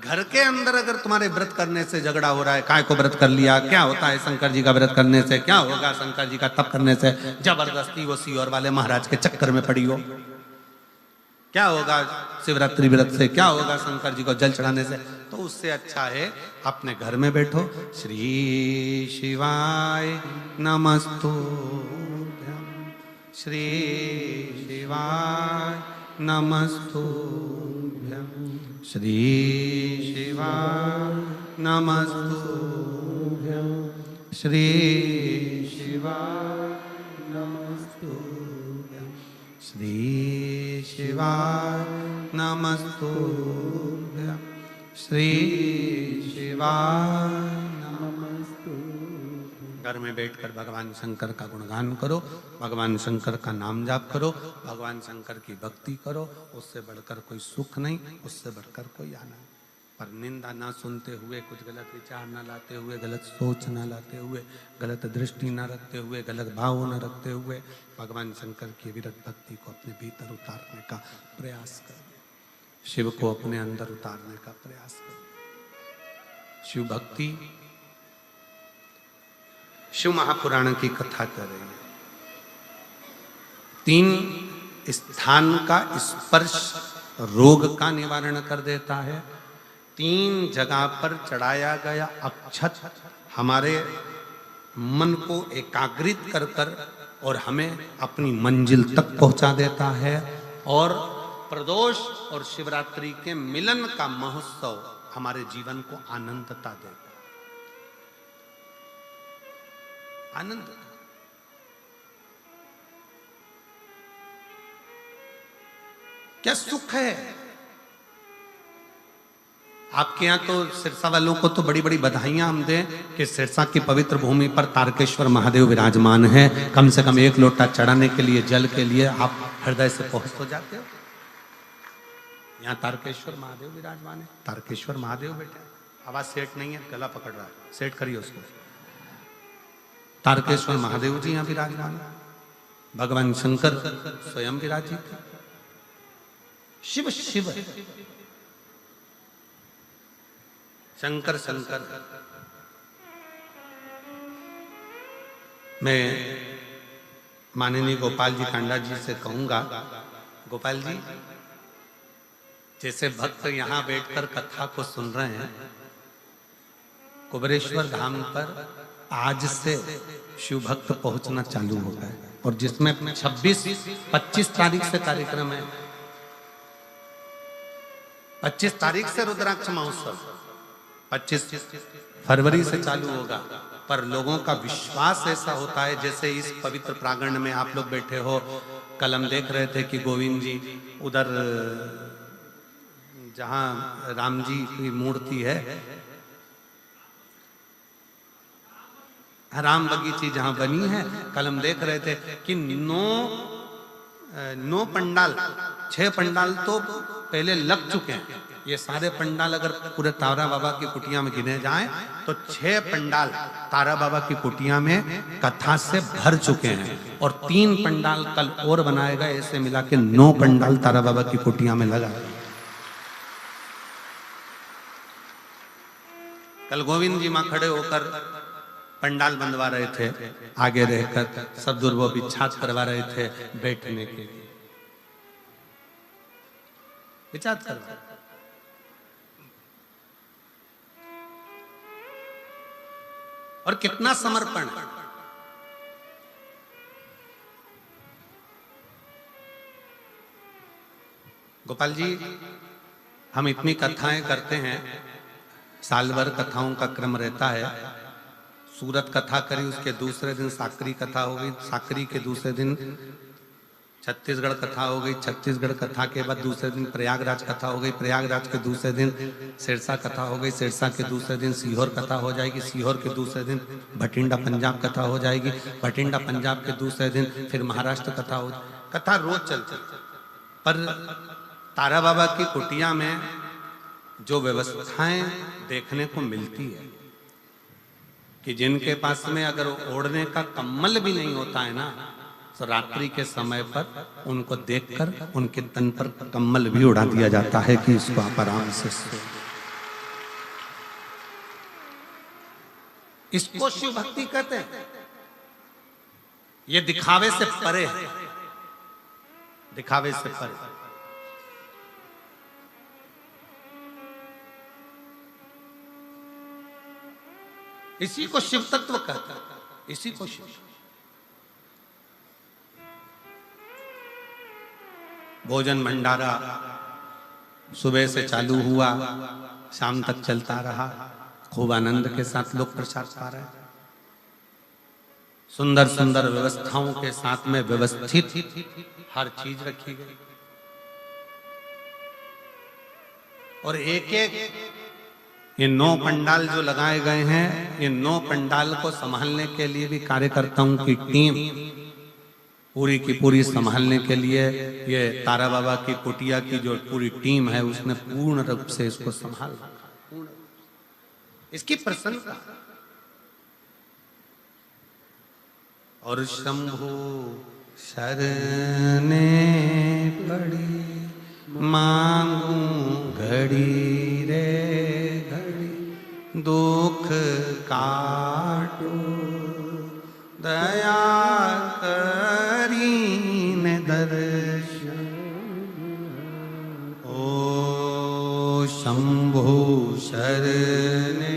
घर के अंदर अगर तुम्हारे व्रत करने से झगड़ा हो रहा है, काय को व्रत कर लिया, क्या होता है शंकर जी का व्रत करने से, क्या होगा शंकर जी का तप करने से, जबरदस्ती वो सीहोर वाले महाराज के चक्कर में पड़ी हो, क्या होगा शिवरात्रि व्रत से, क्या होगा शंकर जी को जल चढ़ाने से, तो उससे अच्छा है अपने घर में बैठो, श्री शिवाय नमस्तुभ्यं, श्री शिवाय नमस्तुभ्यं, श्री शिवाय नमस्तुभ्यं, श्री शिवाय नमस्तुभ्यं, श्री शिवाय नमस्तुभ्यं, श्री शिवाय नमस्तुभ्यं। घर में बैठकर भगवान शंकर का गुणगान करो, भगवान शंकर का नाम जाप करो, भगवान शंकर की भक्ति करो, उससे बढ़कर कोई सुख नहीं, उससे बढ़कर कोई आनंद। पर निंदा ना सुनते हुए, कुछ गलत विचार ना लाते हुए, गलत सोच ना लाते हुए, गलत दृष्टि ना रखते हुए, गलत भाव ना रखते हुए भगवान शंकर की विरत भक्ति को अपने भीतर उतारने का प्रयास करो, शिव को अपने अंदर उतारने का प्रयास करो। शिव भक्ति, शिव महापुराण की कथा कर रही है। 3 स्थान का स्पर्श रोग का निवारण कर देता है। 3 जगह पर चढ़ाया गया अक्षत हमारे मन को एकाग्रित कर कर और हमें अपनी मंजिल तक पहुंचा देता है। और प्रदोष और शिवरात्रि के मिलन का महोत्सव हमारे जीवन को आनंदता देता है, आनंद। क्या सुख है। आपके यहाँ तो सिरसा वालों को तो बड़ी बड़ी बधाइयां हम दें कि सिरसा की पवित्र भूमि पर तारकेश्वर महादेव विराजमान है। कम से कम 1 लोटा चढ़ाने के लिए, जल के लिए आप हृदय से पहुंच तो जाते हो। यहाँ तारकेश्वर महादेव विराजमान है। तारकेश्वर महादेव बेटे, आवाज सेट नहीं है, गला पकड़ रहा है, सेट करिए उसको। तारकेश्वर महादेव जी यहाँ विराजमान है। भगवान शंकर स्वयं विराजित है। शिव शिव शंकर शंकर। मैं माननीय गोपाल जी कांडा जी से कहूंगा, गोपाल जी जैसे भक्त यहाँ बैठकर कथा को सुन रहे हैं, कुबेरेश्वर धाम पर आज से शिव भक्त पहुंचना चालू हो गए। और जिसमें 26-25 तारीख से कार्यक्रम है। 25 तारीख से रुद्राक्ष महोत्सव, 25 फरवरी से चालू होगा। पर लोगों का विश्वास ऐसा होता है, जैसे इस पवित्र प्रांगण में आप लोग बैठे हो। कल हम देख रहे थे कि गोविंद जी उधर जहां राम जी की मूर्ति है, राम बगीची जहां बनी है, कल हम देख रहे थे कि 9 पंडाल, 6 पंडाल तो पहले लग चुके हैं। ये सारे पंडाल अगर पूरे तारा बाबा की कुटिया में गिने जाएं तो 6 पंडाल तारा बाबा की कुटिया में कथा से भर चुके हैं। और 3 पंडाल कल और बनाए गए, ऐसे मिला के 9 पंडाल तारा बाबा की कुटिया में लगा। कल गोविंद जी मां खड़े होकर पंडाल बंधवा रहे थे, आगे रहकर सदगुरु वो विचार करवा रहे थे बैठने के लिए, विचार करवा। और कितना समर्पण। गोपाल जी, हम इतनी कथाएं करते हैं, साल भर कथाओं का क्रम रहता है। सूरत कथा करी, उसके दूसरे दिन साकरी कथा हो गई, साकरी के दूसरे दिन छत्तीसगढ़ कथा हो गई, छत्तीसगढ़ कथा के बाद दूसरे दिन प्रयागराज कथा हो गई, प्रयागराज के दूसरे दिन सिरसा कथा हो गई, सिरसा के दूसरे दिन सीहोर कथा हो जाएगी, सीहोर के दूसरे दिन भटिंडा पंजाब कथा हो जाएगी, भटिंडा पंजाब के दूसरे दिन फिर महाराष्ट्र कथा हो। कथा रोज चलती, पर तारा बाबा की कुटिया में जो व्यवस्थाएं देखने को मिलती है कि जिनके पास में अगर ओढ़ने का कम्बल भी नहीं होता है ना, तो रात्रि के समय पर उनको देखकर उनके तन पर कम्बल भी उड़ा दिया जाता है कि इसको आप आराम से सो। इसको शिव भक्ति कहते हैं। ये दिखावे से परे है, दिखावे से परे। इसी को शिव तत्व कहता है, इसी को शिव। भोजन भंडारा सुबह से चालू हुआ, शाम तक चलता रहा, खूब आनंद के साथ लोग प्रसाद पा रहे हैं। सुंदर सुंदर व्यवस्थाओं के साथ में व्यवस्थित हर चीज रखी गई, और एक एक ये 9 पंडाल जो लगाए गए हैं, ये 9 पंडाल को संभालने के लिए भी कार्यकर्ताओं की टीम पूरी की पूरी संभालने के लिए ये तारा बाबा की कुटिया की जो पूरी टीम है उसने पूर्ण रूप से इसको संभाल रखा। इसकी प्रशंसा। और शंभु शरणे पड़ी मांगू घड़ी रे घड़ी, दुख काटो दया करीन दर्शन। ओ शंभु शरणे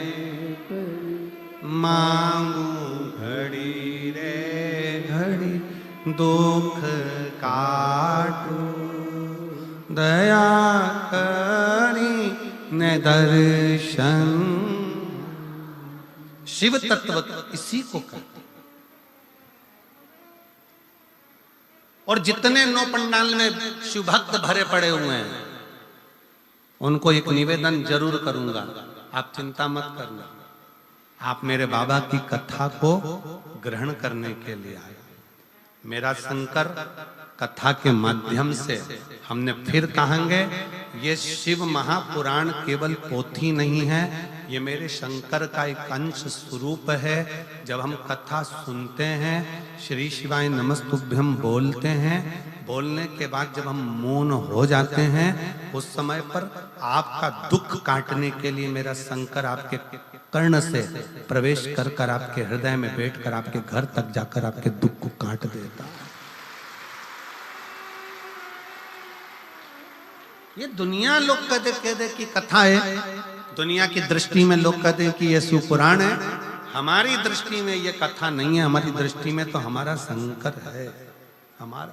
मांगू घड़ी रे घड़ी, दुख काटो दया करी न दर्शन। शिव तत्व इसी को कहते। और जितने 9 पंडाल में शिव भक्त भरे पड़े हुए हैं, उनको एक निवेदन जरूर करूंगा, आप चिंता मत करना। आप मेरे बाबा की कथा को ग्रहण करने के लिए आए। मेरा शंकर कथा के माध्यम से हमने फिर कहेंगे, ये शिव महापुराण केवल पोथी नहीं है, ये मेरे शंकर का एक अंश स्वरूप है। जब हम कथा सुनते हैं, श्री शिवाय नमस्तुभ्यम बोलते हैं, बोलने के बाद जब हम मौन हो जाते हैं, उस समय पर आपका दुख काटने के लिए मेरा शंकर आपके कर्ण से प्रवेश कर कर आपके हृदय में बैठकर आपके घर तक जाकर आपके दुख को काट देता है। ये दुनिया लोग कहते कि कथा है, दुनिया की दृष्टि में लोग कहते हैं कि ये शिव पुराण है। हमारी दृष्टि में ये कथा नहीं है, हमारी दृष्टि में तो हमारा शंकर है, हमारा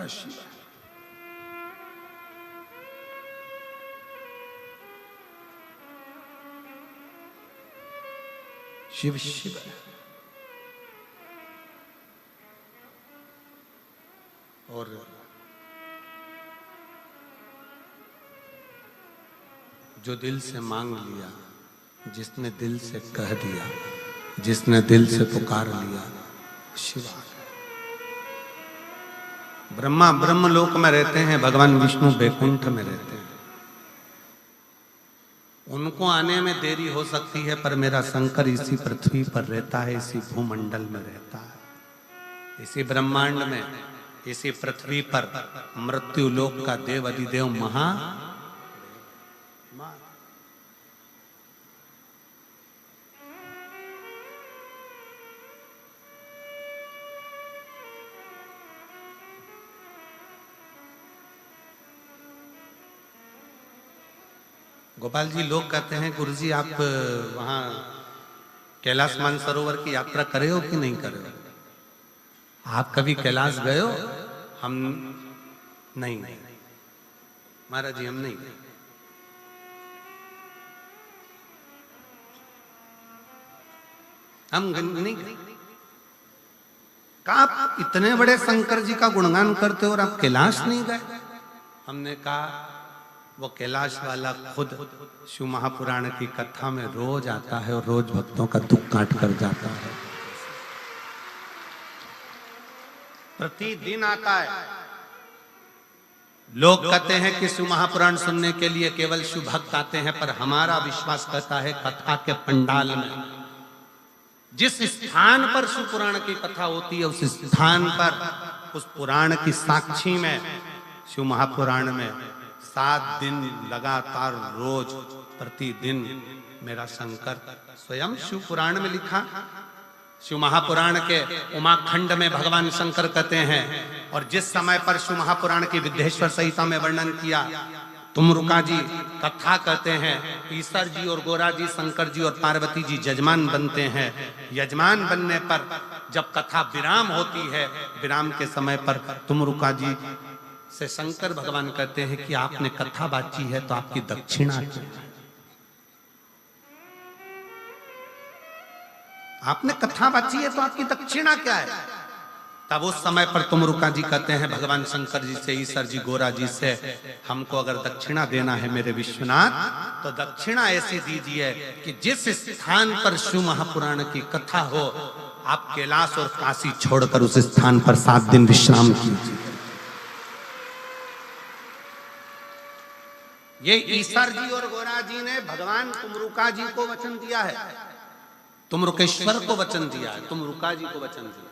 शिव है। शिव शिव है। और जो दिल से मांग लिया, जिसने दिल से कह दिया, जिसने दिल से पुकार लिया, शिव आ गए। ब्रह्मा ब्रह्मलोक में रहते हैं, भगवान विष्णु बैकुंठ में रहते हैं। उनको आने में देरी हो सकती है, पर मेरा शंकर इसी पृथ्वी पर रहता है, इसी भूमंडल में रहता है, इसी ब्रह्मांड में, इसी पृथ्वी पर मृत्यु लोक का देव अधिदेव महा। गोपाल जी, लोग कहते हैं गुरुजी आप वहां कैलाश मानसरोवर की यात्रा करे हो कि नहीं करे हो? आप कभी कैलाश गए हो? हम नहीं गए महाराज जी, हम नहीं गए। हम नहीं गए। कहा आप इतने बड़े शंकर जी का गुणगान करते हो और आप कैलाश नहीं गए? हमने कहा वो कैलाश वाला खुद शिव महापुराण की कथा में रोज आता है और रोज भक्तों का दुख काट कर जाता है, प्रतिदिन आता है। लोग कहते हैं कि शिव महापुराण सुनने के लिए केवल शिव भक्त आते हैं, पर हमारा विश्वास कहता है कथा के पंडाल में जिस स्थान पर शिव पुराण की कथा होती है, उस स्थान पर उस पुराण की साक्षी में शिव महापुराण में 7 दिन लगातार रोज प्रतिदिन मेरा शंकर स्वयं शिव पुराण में लिखा। शिव महापुराण के उमाखंड में भगवान शंकर कहते हैं, और जिस समय पर शिव महापुराण की विद्येश्वर संहिता में वर्णन किया, तुमरुका जी कथा कहते हैं, ईश्वर जी और गोरा जी, शंकर जी और पार्वती जी यजमान बनते हैं। यजमान बनने पर जब कथा विराम होती है, विराम के समय पर तुमरुका जी से शंकर भगवान कहते हैं कि आपने कथा बाची है तो आपकी दक्षिणा क्या है? आपने कथा बाची है तो आपकी दक्षिणा क्या है? तब उस समय पर तुमरुका जी कहते हैं भगवान शंकर जी से, ईश्वर जी गोरा जी से, हमको अगर दक्षिणा देना है मेरे विश्वनाथ, तो दक्षिणा ऐसी दीजिए कि जिस स्थान पर शिव महापुराण की कथा हो, आप कैलाश और काशी छोड़कर उस स्थान पर 7 दिन विश्राम कीजिए। ये ईश्वर जी और गोरा जी ने भगवान तुमरुका जी को वचन दिया है, तुमरुकेश्वर को वचन दिया है, तुमरुका जी को वचन दिया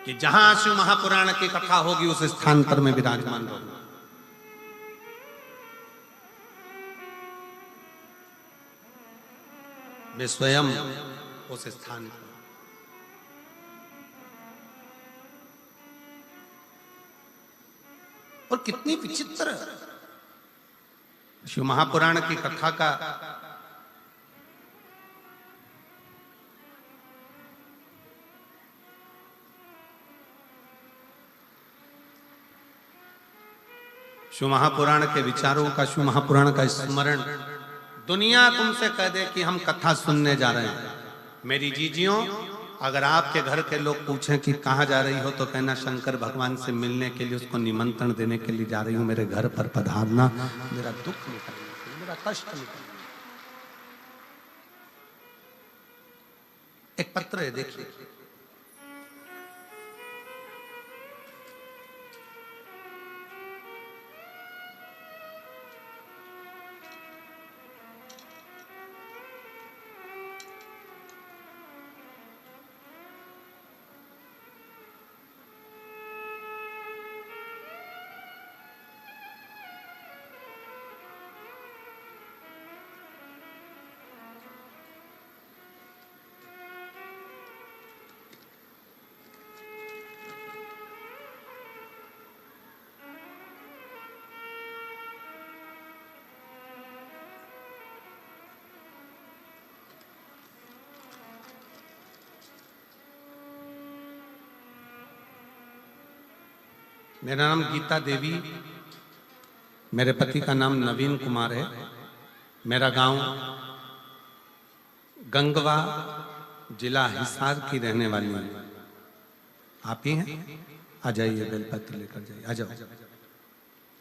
कि जहां शिव महापुराण की कथा होगी उस स्थान पर मैं विराजमान रहूंगा। मैं स्वयं उस स्थान पर। और कितनी विचित्र शिव महापुराण की कथा का शिव महापुराण के विचारों का, शिव महापुराण का स्मरण दुनिया तुमसे कह दे कि हम कथा सुनने जा रहे हैं। मेरी जीजियों, अगर आपके घर के लोग पूछें कि कहाँ जा रही हो, तो कहना शंकर भगवान से मिलने के लिए, उसको निमंत्रण देने के लिए जा रही हूँ, मेरे घर पर पधारना, मेरा दुख निकलना, मेरा कष्ट निकलना। एक पत्र है, देखिए। मेरा नाम गीता देवी, मेरे पति का नाम नवीन कुमार है। मेरा गांव गंगवा, जिला हिसार की रहने वाली है। आप ही हैं? आ जाइए, बेलपत्र लेकर जाइए, आ जाओ।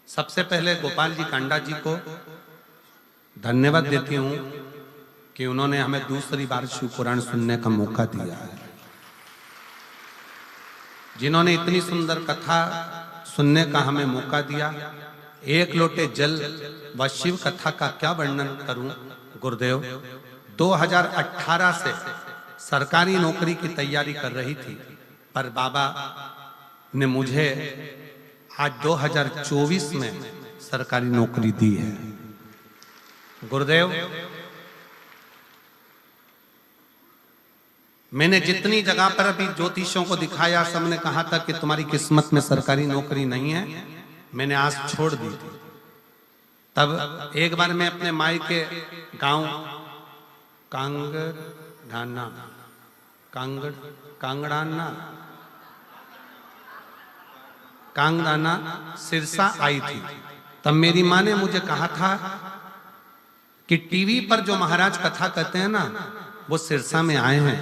सबसे पहले गोपाल जी कांडा जी को धन्यवाद देती हूँ कि उन्होंने हमें दूसरी बार शिव पुराण सुनने का मौका दिया है। जिन्होंने इतनी सुंदर कथा सुनने का हमें मौका दिया। एक लोटे जल व शिव कथा का क्या वर्णन करूं गुरुदेव। 2018 से सरकारी नौकरी की तैयारी कर रही थी, पर बाबा ने मुझे आज 2024 में सरकारी नौकरी दी है। गुरुदेव, मैंने जितनी जगह पर अभी ज्योतिषों को दिखाया, सबने कहा था कि तुम्हारी किस्मत में सरकारी नौकरी नहीं है। मैंने आस छोड़ दी थी। तब एक बार मैं अपने माई के गांव कांगड़ाना सिरसा आई थी। तब मेरी माँ ने मुझे कहा था कि टीवी पर जो महाराज कथा कहते हैं ना, वो सिरसा में आए हैं,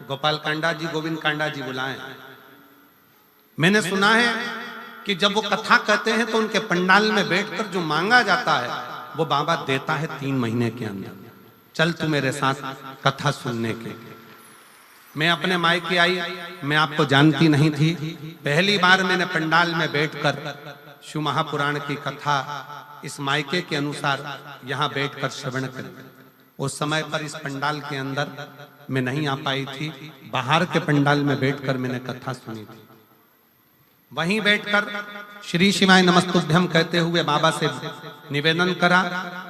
गोपाल कांडा जी, गोविंद कांडा जी बुलाए। मैंने सुना है कि जब वो कथा कहते हैं तो उनके पंडाल में बैठकर जो मांगा जाता है वो बाबा देता है 3 महीने के अंदर। चल तू मेरे साथ कथा सुनने के। मैं अपने मायके आई, मैं आपको जानती नहीं थी। पहली बार मैंने पंडाल में बैठकर शिव महापुराण की कथा इस मायके के अनुसार यहाँ बैठकर श्रवण करी। उस समय पर इस पंडाल के अंदर मैं नहीं आ पाई थी, बाहर के पंडाल में बैठकर मैंने कथा सुनी थी। वहीं बैठकर श्री शिवाय नमस्तुभ्यम कहते हुए बाबा से निवेदन करा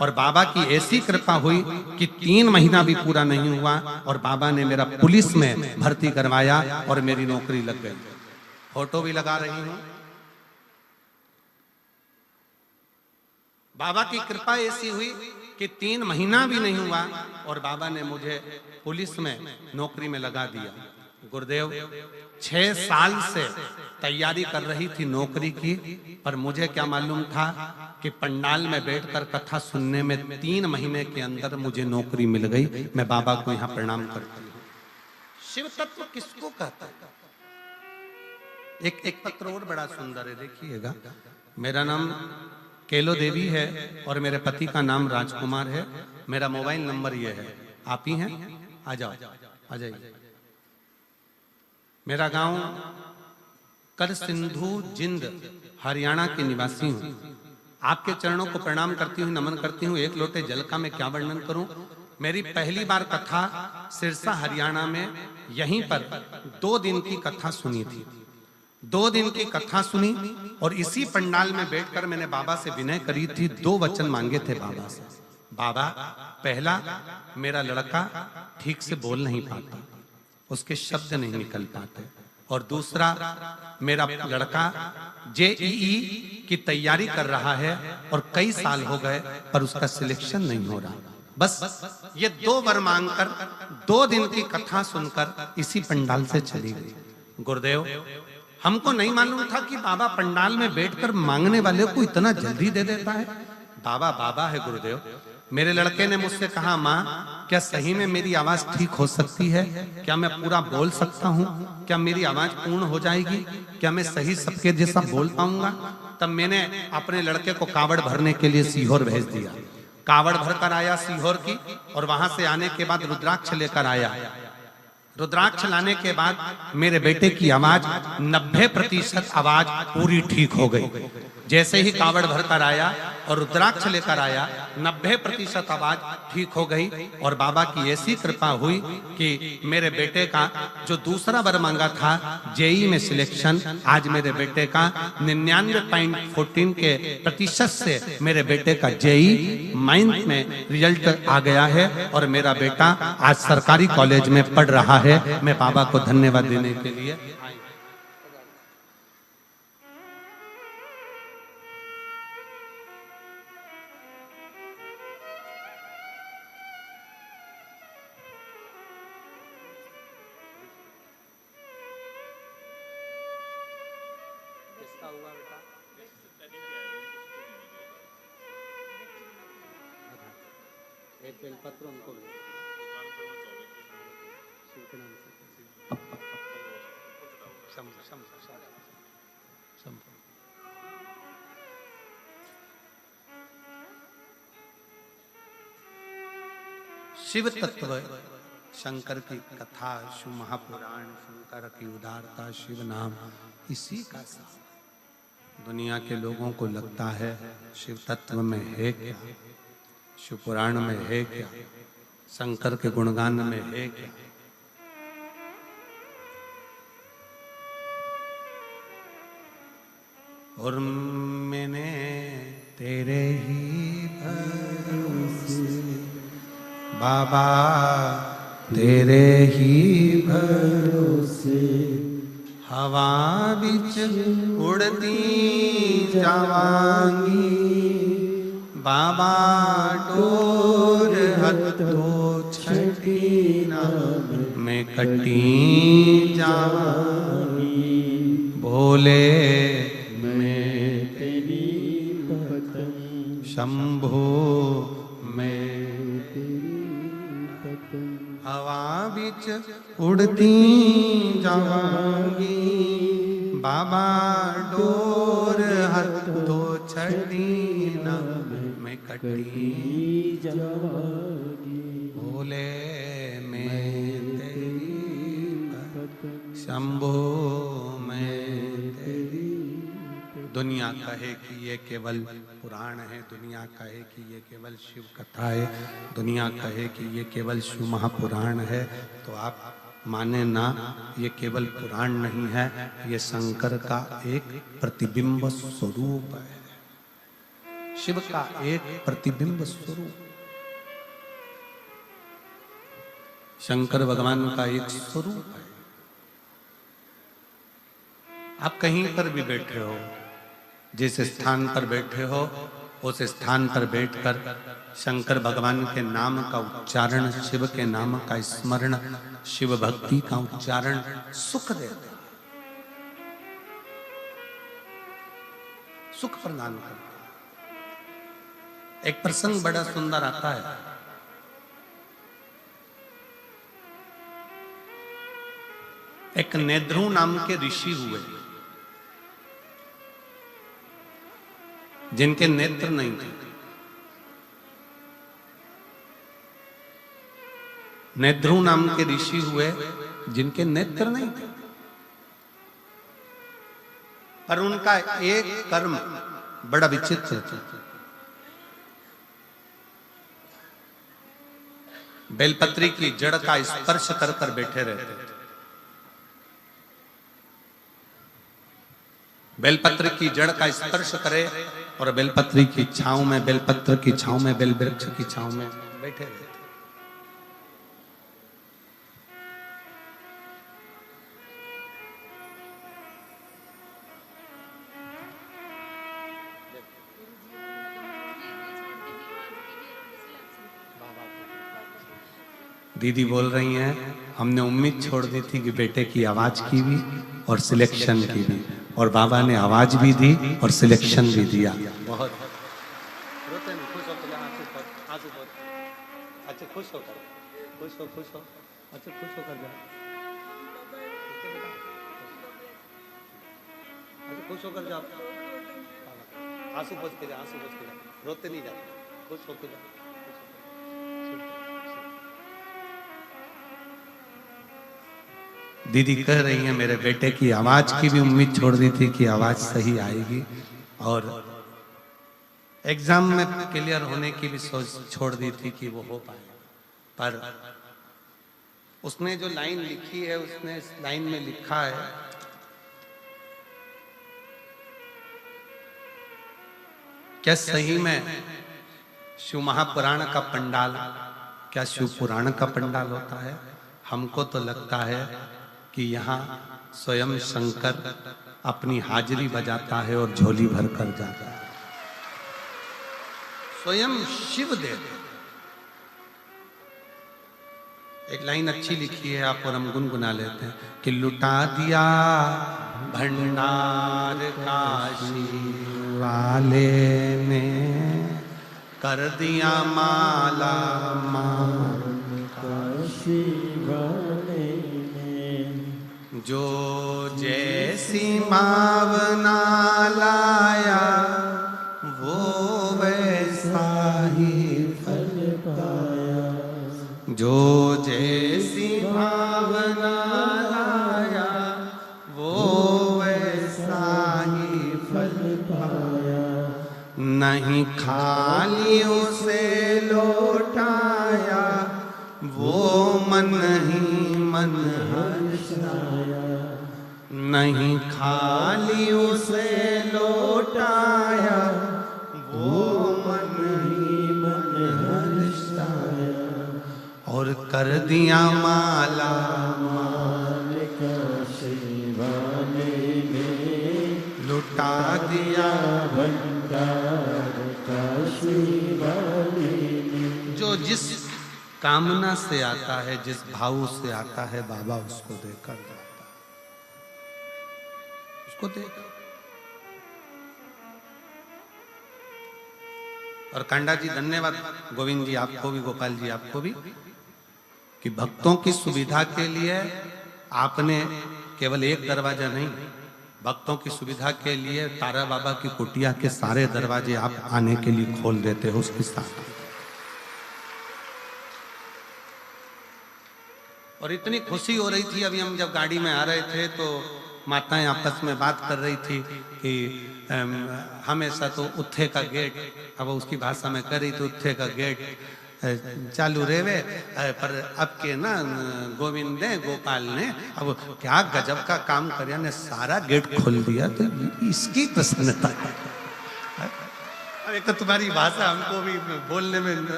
और बाबा की ऐसी कृपा हुई कि 3 महीना भी पूरा नहीं हुआ और बाबा ने मेरा पुलिस में भर्ती करवाया और मेरी नौकरी लग गई। फोटो भी लगा रही हूं। बाबा की कृपा ऐसी हुई कि 3 महीना भी नहीं हुआ और बाबा ने मुझे पुलिस में नौकरी में लगा दिया। गुरुदेव 6 साल से तैयारी कर रही थी नौकरी की, पर मुझे क्या मालूम था कि पंडाल में बैठकर कथा सुनने में 3 महीने के अंदर मुझे नौकरी मिल गई। मैं बाबा को यहाँ प्रणाम करती हूँ। शिव तत्व किसको कहता है? एक पत्र और बड़ा सुंदर है, देखिएगा। मेरा नाम केलो देवी है और मेरे पति का नाम राजकुमार है। मेरा मोबाइल नंबर ये है, आप ही हैं, आ जाओ, आ जाइए। मेरा गांव कर सिंधु जिंद हरियाणा के निवासी हूं। आपके चरणों को प्रणाम करती हूँ, नमन करती हूँ। एक लोटे जल का मैं क्या वर्णन करूं। मेरी पहली बार कथा सिरसा हरियाणा में यहीं पर 2 दिन की कथा सुनी थी। 2 दिन की कथा सुनी और इसी पंडाल में बैठकर मैंने बाबा से विनय करी थी। 2 वचन मांगे थे बाबा से। बाबा, पहला, मेरा लड़का ठीक से बोल नहीं पाता, उसके शब्द नहीं निकल पाते, और दूसरा, मेरा लड़का जेईई की तैयारी कर रहा है और कई साल हो गए पर उसका सिलेक्शन नहीं हो रहा। बस ये 2 वर मांगकर 2 दिन की कथा सुनकर इसी पंडाल से चली गई। गुरुदेव, हमको नहीं मालूम था कि बाबा पंडाल में बैठकर मांगने वाले को इतना जल्दी दे देता है। बाबा बाबा है गुरुदेव। मेरे लड़के ने मुझसे कहा, माँ क्या सही में मेरी आवाज ठीक हो सकती है? क्या मैं पूरा बोल सकता हूँ? क्या मेरी आवाज पूर्ण हो जाएगी? क्या मैं सही सबके जैसा बोल पाऊंगा? तब मैंने अपने लड़के को कावड़ भरने के लिए सीहोर भेज दिया। कावड़ भरकर आया सीहोर की, और वहां से आने के बाद रुद्राक्ष लेकर आया। रुद्राक्ष लाने के बाद मेरे बेटे की आवाज 90% आवाज पूरी ठीक हो गई। जैसे ही कावड़ भरकर आया और रुद्राक्ष लेकर आया, 90% आवाज ठीक हो गई। और बाबा की ऐसी कृपा हुई कि मेरे बेटे का जो दूसरा वर मांगा था जेई में सिलेक्शन, आज मेरे बेटे का 99.14 के प्रतिशत से मेरे बेटे का जेई 9th में रिजल्ट आ गया है और मेरा बेटा आज सरकारी कॉलेज में पढ़ रहा है। मैं बाबा को धन्यवाद देने के लिए एक बेलपत्र उनको शिव तत्व, शंकर की कथा, शिव महापुराण, शंकर की उदारता, शिव नाम, इसी का सार। दुनिया के लोगों को लगता है शिव तत्व में है क्या, शिव पुराण में है क्या, शंकर के गुणगान में है क्या। और मैंने तेरे ही भरोसे बाबा, तेरे ही भरोसे हवा बिच उड़ती जावांगी। बाबा डोर हथो छठी ना मैं कटी जावांगी। भोले मैं तेरी भक्त, शंभो मैं उड़ती जावांगी, बाबा डोर हथ दो छड़ी न मैं कटी जावांगी, भोले मैं तेरी शंभो मैं तेरी। दुनिया कहे कि ये केवल पुराण है, दुनिया कहे कि ये केवल शिव कथा है, दुनिया कहे कि ये केवल शिव महापुराण है, तो आप माने ना, ये केवल पुराण नहीं है, ये शंकर का एक प्रतिबिंब स्वरूप है, शिव का एक प्रतिबिंब स्वरूप, शंकर भगवान का एक स्वरूप है। आप कहीं पर भी बैठे हो, जिस स्थान पर बैठे हो उस स्थान पर बैठकर शंकर भगवान के नाम का उच्चारण, शिव के नाम का स्मरण, शिव भक्ति का उच्चारण सुख देता है, सुख प्रदान करता है। एक प्रसंग बड़ा सुंदर आता है। एक नेद्रु नाम के ऋषि हुए जिनके नेत्र नहीं थे। नेद्रु नाम के ऋषि हुए जिनके नेत्र नहीं थे, पर उनका एक कर्म बड़ा विचित्र था। बेलपत्री की जड़ का स्पर्श कर कर बैठे रहते थे। बेलपत्र की जड़ का स्पर्श करे और बेलपत्री की छांव में, बेलपत्र की छांव में, बेल वृक्ष की छांव में बैठे रहते। दीदी बोल रही हैं, हमने उम्मीद छोड़ दी थी कि बेटे की आवाज की भी और सिलेक्शन की भी, और बाबा ने आवाज भी दी और सिलेक्शन भी दिया। बहुत रोते नहीं, खुश होकर आंसू पर, अच्छा खुश होकर, खुश हो, अच्छा खुश होकर जा, अच्छा खुश होकर जा, आंसू पोंछ के जा, रोते नहीं जा, खुश होकर जा। दीदी कह रही हैं, मेरे बेटे की आवाज की भी उम्मीद छोड़ दी थी कि आवाज सही आएगी, और एग्जाम में क्लियर होने की भी सोच छोड़ दी थी कि वो हो पाए, पर उसने जो लाइन लिखी है, उसने इस लाइन में लिखा है, क्या सही में शिव महापुराण का पंडाल क्या शिव पुराण का पंडाल होता है? हमको तो लगता है कि यहाँ स्वयं शंकर अपनी हाजिरी बजाता है और झोली भर कर जाता है, स्वयं शिव देव। एक लाइन अच्छी लिखी है, आप और हम गुनगुना लेते हैं कि लुटा दिया भंडार काशी वाले ने, कर दिया माला माल काशी वाले ने, जो जैसी मावना लाया वो वैसा ही फल पाया, जो जैसी भावना लाया वो वैसा ही फल पाया, नहीं खाली उसे लौटाया वो मन ही मन हर्षाया, नहीं खाली उसे लौटाया वो मन ही मन हर्षाया, और कर दिया माला माल काशी वाले ने, लुटा दिया भंडार काशी वाले ने। जो जिस कामना से आता है, जिस भाव से आता है, बाबा उसको देकर जाता है, उसको देकर। और कांडा जी धन्यवाद, गोविंद जी आपको भी, गोपाल जी आपको भी। कि भक्तों की सुविधा के लिए आपने केवल एक दरवाजा नहीं, भक्तों की सुविधा के लिए तारा बाबा की कुटिया के सारे दरवाजे आप आने के लिए खोल देते हो उसके साथ। और इतनी खुशी हो रही थी, अभी हम जब गाड़ी में आ रहे थे तो माताएं आपस में बात कर रही थी कि हमेशा तो उत्थे का गेट, अब उसकी भाषा में कर रही थी, उत्थे का गेट चालू रेवे, पर अब के ना गोविंद ने गोपाल ने अब क्या गजब का काम कर ने सारा गेट खोल दिया, तो इसकी प्रसन्नता। अब एक तो तुम्हारी भाषा हमको भी बोलने में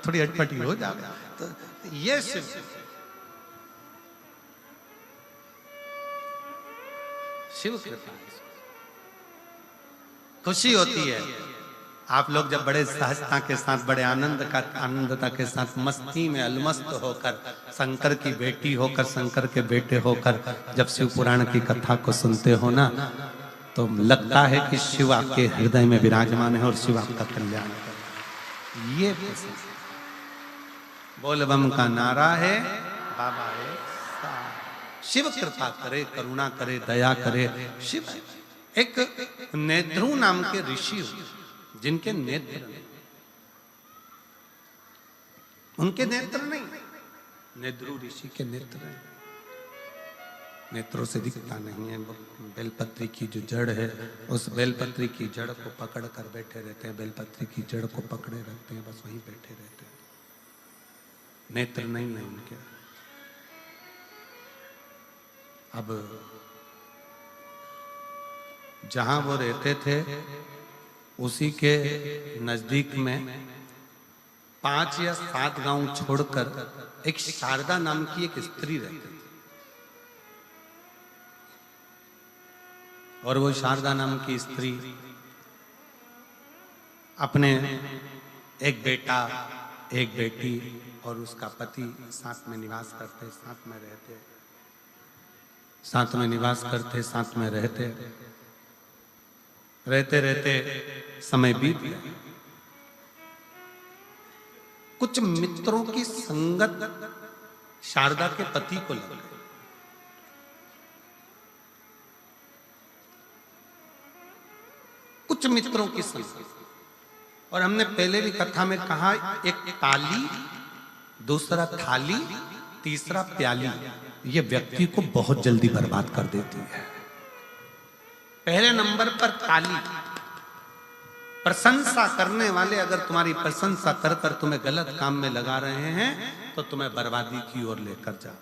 थोड़ी अटपटी हो जाए, तो ये शिव कृपा, खुशी होती है। आप लोग जब बड़े सहजता के साथ, बड़े आनंदता के साथ, मस्ती में अलमस्त होकर, शंकर की बेटी होकर, शंकर के बेटे होकर जब शिव पुराण की कथा को सुनते हो ना, तो लगता है कि शिव आपके हृदय में विराजमान है और शिव आपका कल्याण कर। ये बोलबम का नारा है, बाबा है, शिव कृपा करे, करुणा करे, दया करे। शिव एक नेत्रु नाम के ऋषि जिनके नेत्र, उनके नेत्र नहीं, नेत्रु ऋषि के नेत्र हैं, नेत्रों से दिखता नहीं है। बेलपत्री की जो जड़ है, उस बेलपत्री की जड़ को पकड़ कर बैठे रहते हैं, बेलपत्री की जड़ को पकड़े रहते हैं, बस वहीं बैठे रहते हैं, नेत्र नहीं है उनके। अब जहां वो रहते थे उसी के नजदीक में 5 या 7 गांव छोड़कर एक शारदा नाम की एक स्त्री रहती थी, और वो शारदा नाम की स्त्री अपने एक बेटा, एक बेटी और उसका पति साथ में निवास करते, साथ में रहते, साथ में निवास करते, साथ में रहते रहते रहते समय बीत गया। कुछ मित्रों की संगत शारदा के पति को लग गई। कुछ मित्रों की संगत, और हमने पहले भी कथा में कहा, एक ताली, दूसरा थाली, तीसरा प्याली, ये व्यक्ति को बहुत जल्दी बर्बाद कर देती है। पहले नंबर पर ताली, प्रशंसा करने वाले अगर तुम्हारी प्रशंसा कर कर तुम्हें गलत काम में लगा रहे हैं तो तुम्हें बर्बादी की ओर लेकर जा।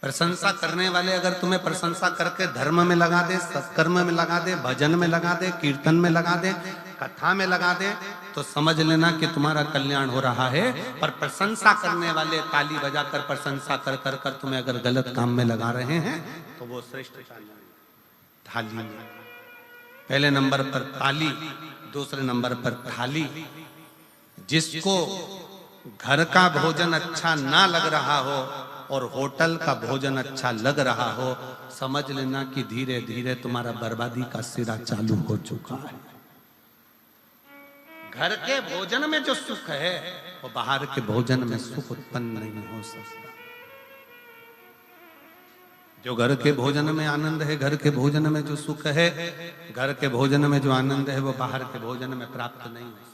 प्रशंसा करने वाले अगर तुम्हें प्रशंसा करके धर्म में लगा दे, सत्कर्म में लगा दे, भजन में लगा दे, कीर्तन में लगा दे, कथा में लगा दे, तो समझ लेना कि तुम्हारा कल्याण हो रहा है। पर प्रशंसा करने वाले ताली बजाकर प्रशंसा कर कर कर तुम्हें अगर गलत काम में लगा रहे हैं तो वो श्रेष्ठ थाली में पहले नंबर पर ताली, दूसरे नंबर पर थाली। जिसको घर का भोजन अच्छा ना लग रहा हो और होटल का भोजन अच्छा लग रहा हो, समझ लेना कि धीरे धीरे तुम्हारा बर्बादी का सिरा चालू हो चुका है। घर के भोजन में जो सुख है वो बाहर के भोजन में सुख उत्पन्न नहीं हो सकता। जो घर के भोजन में आनंद है, घर के भोजन में जो सुख है, घर के भोजन में जो आनंद है, वो बाहर के भोजन में प्राप्त नहीं हो सकता।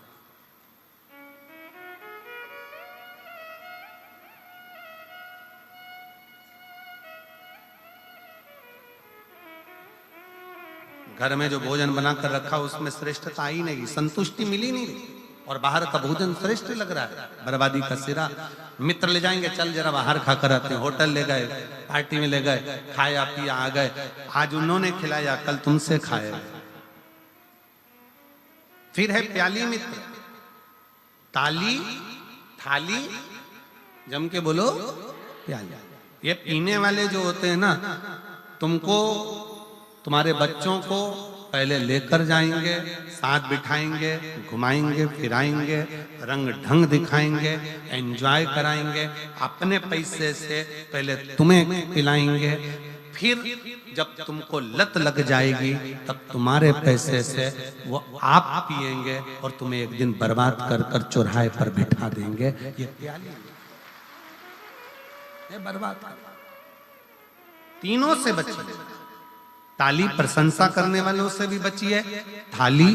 घर में जो भोजन बनाकर रखा उसमें श्रेष्ठता आई नहीं, संतुष्टि मिली नहीं, और बाहर का भोजन श्रेष्ठ लग रहा है, बर्बादी का सिरा। मित्र ले जाएंगे, चल जरा बाहर खाकर आते हैं, होटल ले गए, पार्टी में ले गए, खाया पिया आ गए, आज उन्होंने खिलाया, कल तुमसे खाया। फिर है प्याली मित्र, ताली, थाली, जम के बोलो प्याली। ये पीने वाले जो होते हैं ना, तुमको, तुम्हारे बच्चों को पहले लेकर जाएंगे, साथ बिठाएंगे, घुमाएंगे, फिराएंगे, रंग ढंग दिखाएंगे, एंजॉय कराएंगे, अपने पैसे से पहले तुम्हें पिलाएंगे, फिर जब तुमको लत लग जाएगी तब तुम्हारे पैसे से वो आप पिएंगे और तुम्हें एक दिन बर्बाद कर कर चौराहे पर बिठा देंगे। ये प्याली ये बर्बाद कर। तीनों से बचिए। ताली प्रशंसा करने वालों से भी बचिए, थाली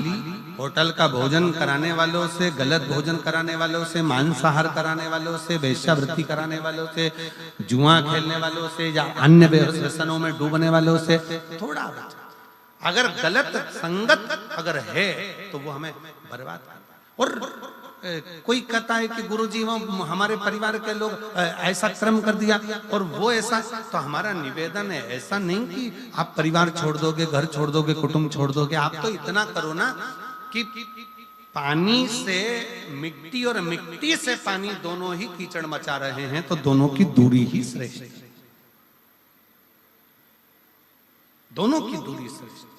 होटल का भोजन कराने वालों से, गलत भोजन कराने वालों से, मांसाहार कराने वालों से, वेश्यावृत्ति कराने वालों से, जुआ खेलने वालों से या अन्य व्यसनों में डूबने वालों से थोड़ा बचा। अगर गलत संगत अगर है तो वो हमें बर्बाद कर। और कोई कहता है कि गुरुजी वो हमारे परिवार के लोग ऐसा कर्म कर दिया और वो ऐसा, तो हमारा निवेदन है ऐसा नहीं कि आप परिवार छोड़ दोगे, घर छोड़ दोगे, कुटुंब छोड़ दोगे। आप तो इतना करो ना कि पानी से मिट्टी और मिट्टी से पानी दोनों ही कीचड़ मचा रहे हैं तो दोनों की दूरी ही श्रेष्ठ है। दोनों की दूरी श्रेष्ठ।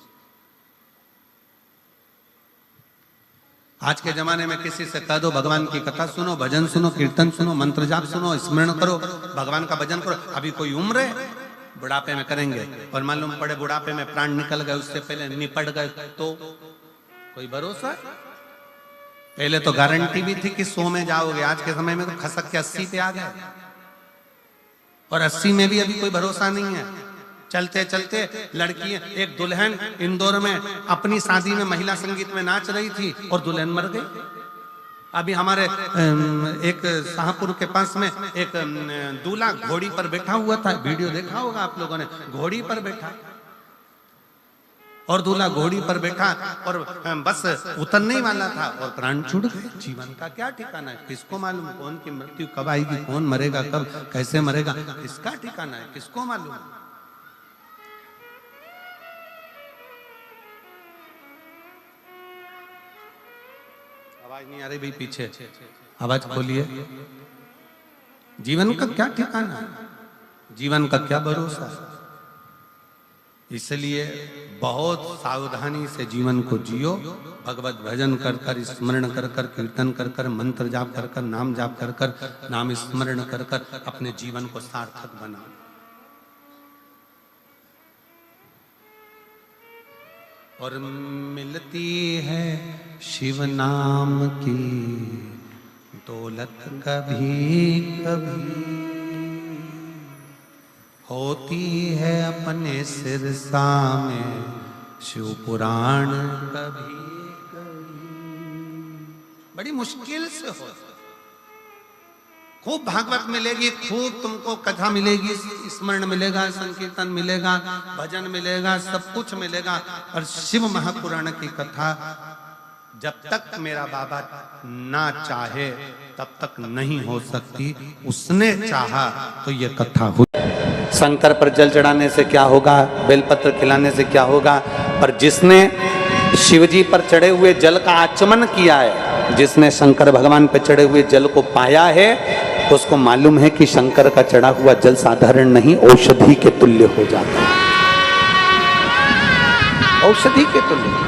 आज के जमाने में किसी से कह दो भगवान की कथा सुनो, भजन सुनो, कीर्तन सुनो, मंत्र जाप सुनो, स्मरण करो, भगवान का भजन करो। अभी कोई उम्र है बुढ़ापे में करेंगे और मालूम पड़े बुढ़ापे में प्राण निकल गए, उससे पहले निपट गए तो कोई भरोसा? पहले तो गारंटी भी थी कि 100 में जाओगे, आज के समय में तो खसक के 80 पे आ गए और 80 में भी अभी कोई भरोसा नहीं है। चलते चलते लड़की, एक दुल्हन इंदौर में अपनी शादी में महिला संगीत में नाच रही थी और दुल्हन मर गई। अभी हमारे एक शाहपुर के पास में एक दूल्हा घोड़ी पर बैठा हुआ था, वीडियो देखा होगा आप लोगों ने, घोड़ी पर बैठा और दूल्हा घोड़ी पर बैठा और बस उतरने ही वाला था और प्राण छूट गए। जीवन का क्या ठिकाना है, किसको मालूम कौन की मृत्यु कब आएगी, कौन मरेगा कब, कैसे मरेगा, किसका ठिकाना है, किसको मालूम। आवाज नहीं आ रही भाई, पीछे आवाज खोलिए। जीवन का क्या ठिकाना है, जीवन का क्या भरोसा। इसलिए बहुत सावधानी से जीवन को जियो। भगवत भजन कर कर, स्मरण कर कर, कीर्तन कर कर, मंत्र जाप कर कर, नाम जाप कर कर, नाम स्मरण कर कर अपने जीवन को सार्थक बनाओ। और मिलती है शिव नाम की दौलत कभी कभी, होती है अपने सिरसा में शिव पुराण कभी कभी। बड़ी मुश्किल से हो। खूब भागवत मिलेगी, खूब तुमको कथा मिलेगी, स्मरण मिलेगा, संकीर्तन मिलेगा, भजन मिलेगा, सब कुछ मिलेगा। और शिव महापुराण की कथा जब तक मेरा बाबा ना चाहे तब तक नहीं हो सकती। उसने चाहा तो ये कथा हुई। शंकर पर जल चढ़ाने से क्या होगा, बेलपत्र खिलाने से क्या होगा, पर जिसने शिवजी पर चढ़े हुए जल का आचमन किया है, जिसने शंकर भगवान पर चढ़े हुए जल को पाया है, तो उसको मालूम है कि शंकर का चढ़ा हुआ जल साधारण नहीं, औषधि के तुल्य हो जाता है। औषधि के तुल्य।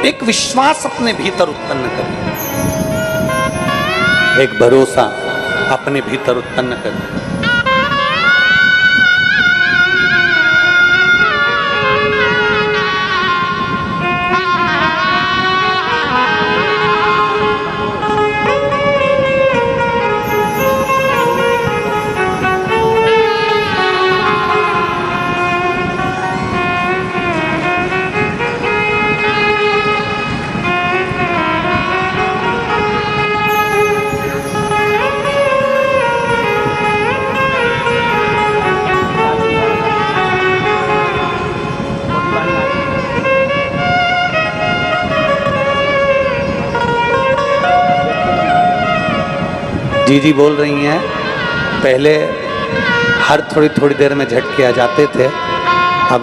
एक विश्वास अपने भीतर उत्पन्न करें, एक भरोसा अपने भीतर उत्पन्न करें। जी बोल रही हैं, पहले हर थोड़ी थोड़ी देर में झटके आ जाते थे, अब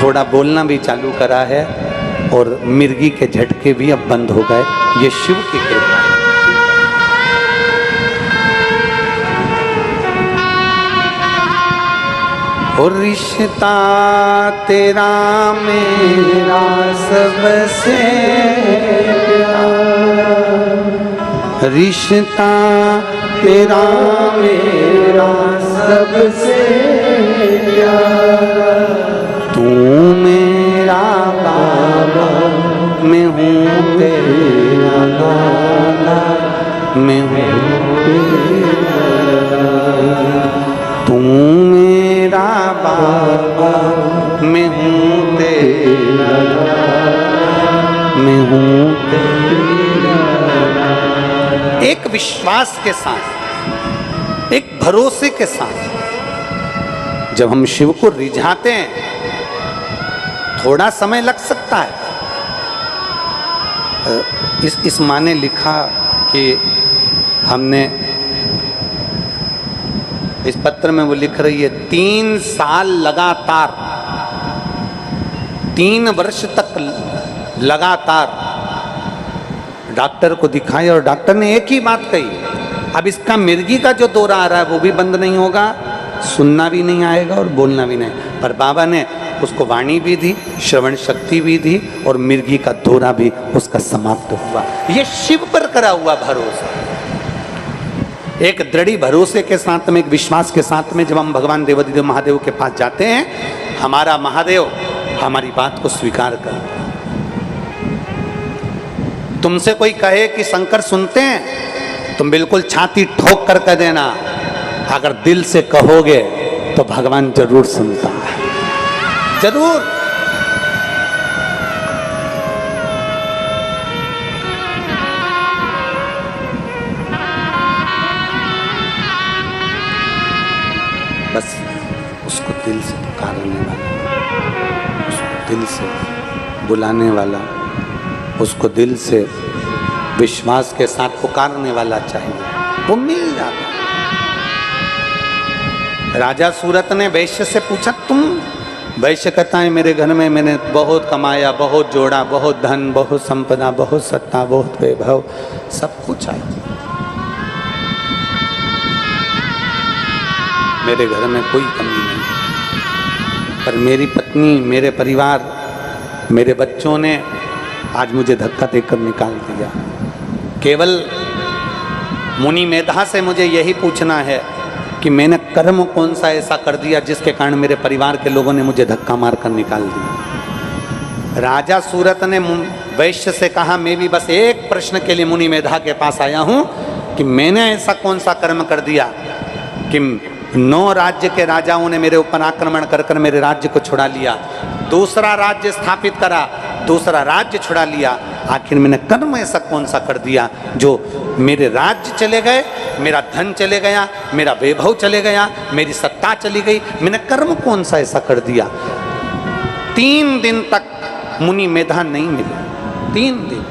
थोड़ा बोलना भी चालू करा है और मिर्गी के झटके भी अब बंद हो गए। ये शिव की कृपा है। और रिश्ता तेरा मेरा सबसे प्यारा, रिश्ता तेरा मेरा सबसे प्यारा, तू मेरा बाबा मैं हूँ तेरा नाना, मैं हूँ तेरा, तू मेरा बाबा मैं हूँ तेरा, मैं हूँ तेरा। एक विश्वास के साथ, एक भरोसे के साथ जब हम शिव को रिझाते हैं, थोड़ा समय लग सकता है। इस माँ ने लिखा कि हमने, इस पत्र में वो लिख रही है, 3 साल लगातार, 3 वर्ष तक लगातार डॉक्टर को दिखाया और डॉक्टर ने एक ही बात कही, अब इसका मिर्गी का जो दौरा आ रहा है वो भी बंद नहीं होगा, सुनना भी नहीं आएगा और बोलना भी नहीं। पर बाबा ने उसको वाणी भी दी, श्रवण शक्ति भी दी और मिर्गी का दौरा भी उसका समाप्त हुआ। ये शिव पर करा हुआ भरोसा, एक दृढ़ भरोसे के साथ में, एक विश्वास के साथ में जब हम भगवान देवाधिदेव महादेव के पास जाते हैं, हमारा महादेव हमारी बात को स्वीकार करते हैं। तुमसे कोई कहे कि शंकर सुनते हैं, तुम बिल्कुल छाती ठोक कर कह देना, अगर दिल से कहोगे तो भगवान जरूर सुनता है, जरूर। बस उसको दिल से पुकारने वाला, उसको दिल से बुलाने वाला, उसको दिल से विश्वास के साथ पुकारने वाला चाहिए, वो मिल जाता। राजा सूरत ने वैश्य से पूछा, तुम? वैश्य कहता है, मेरे घर में मैंने बहुत कमाया, बहुत जोड़ा, बहुत धन, बहुत संपदा, बहुत सत्ता, बहुत वैभव, सब कुछ आया, मेरे घर में कोई कमी नहीं, पर मेरी पत्नी, मेरे परिवार, मेरे बच्चों ने आज मुझे धक्का देकर निकाल दिया। केवल मुनि मेधा से मुझे यही पूछना है कि मैंने कर्म कौन सा ऐसा कर दिया जिसके कारण मेरे परिवार के लोगों ने मुझे धक्का मारकर निकाल दिया। राजा सूरत ने वैश्य से कहा, मैं भी बस एक प्रश्न के लिए मुनि मेधा के पास आया हूं कि मैंने ऐसा कौन सा कर्म कर दिया कि 9 राज्य के राजाओं ने मेरे ऊपर आक्रमण कर मेरे राज्य को छुड़ा लिया, दूसरा राज्य स्थापित करा, दूसरा राज्य छुड़ा लिया, आखिर मैंने कर्म ऐसा कौन सा कर दिया जो मेरे राज्य चले गए, मेरा धन चले गया, मेरा वैभव चले गया, मेरी सत्ता चली गई, मैंने कर्म कौन सा ऐसा कर दिया। 3 दिन तक मुनि मेधा नहीं मिले, 3 दिन।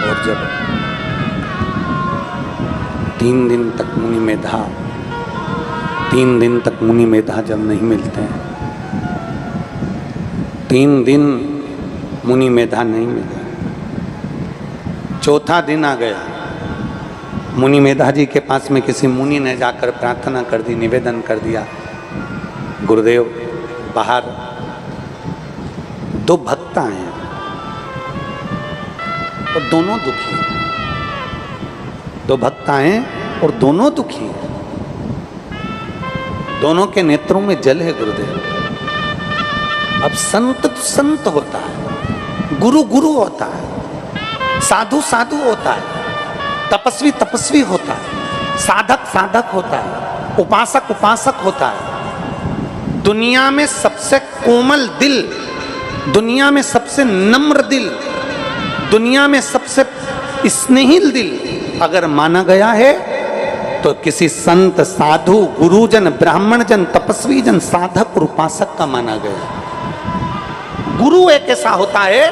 और जब 3 दिन तक मुनि मेधा, 3 दिन तक मुनि मेधा जब नहीं मिलते हैं, 3 दिन मुनि मेधा नहीं मिले, 4था दिन आ गया, मुनि मेधा जी के पास में किसी मुनि ने जाकर प्रार्थना कर दी, निवेदन कर दिया, गुरुदेव बाहर 2 भक्त आए हैं और दोनों दुखी, 2 भक्त आए हैं और दोनों दुखी हैं, दोनों के नेत्रों में जल है गुरुदेव। अब संत तो संत होता है, गुरु गुरु होता है, साधु साधु होता है, तपस्वी तपस्वी होता है, साधक साधक होता है, उपासक उपासक होता है। दुनिया में सबसे कोमल दिल, दुनिया में सबसे नम्र दिल, दुनिया में सबसे स्नेहिल दिल अगर माना गया है तो किसी संत साधु गुरुजन ब्राह्मण जन तपस्वी जन साधक और उपासक का माना गया। गुरु एक ऐसा होता है,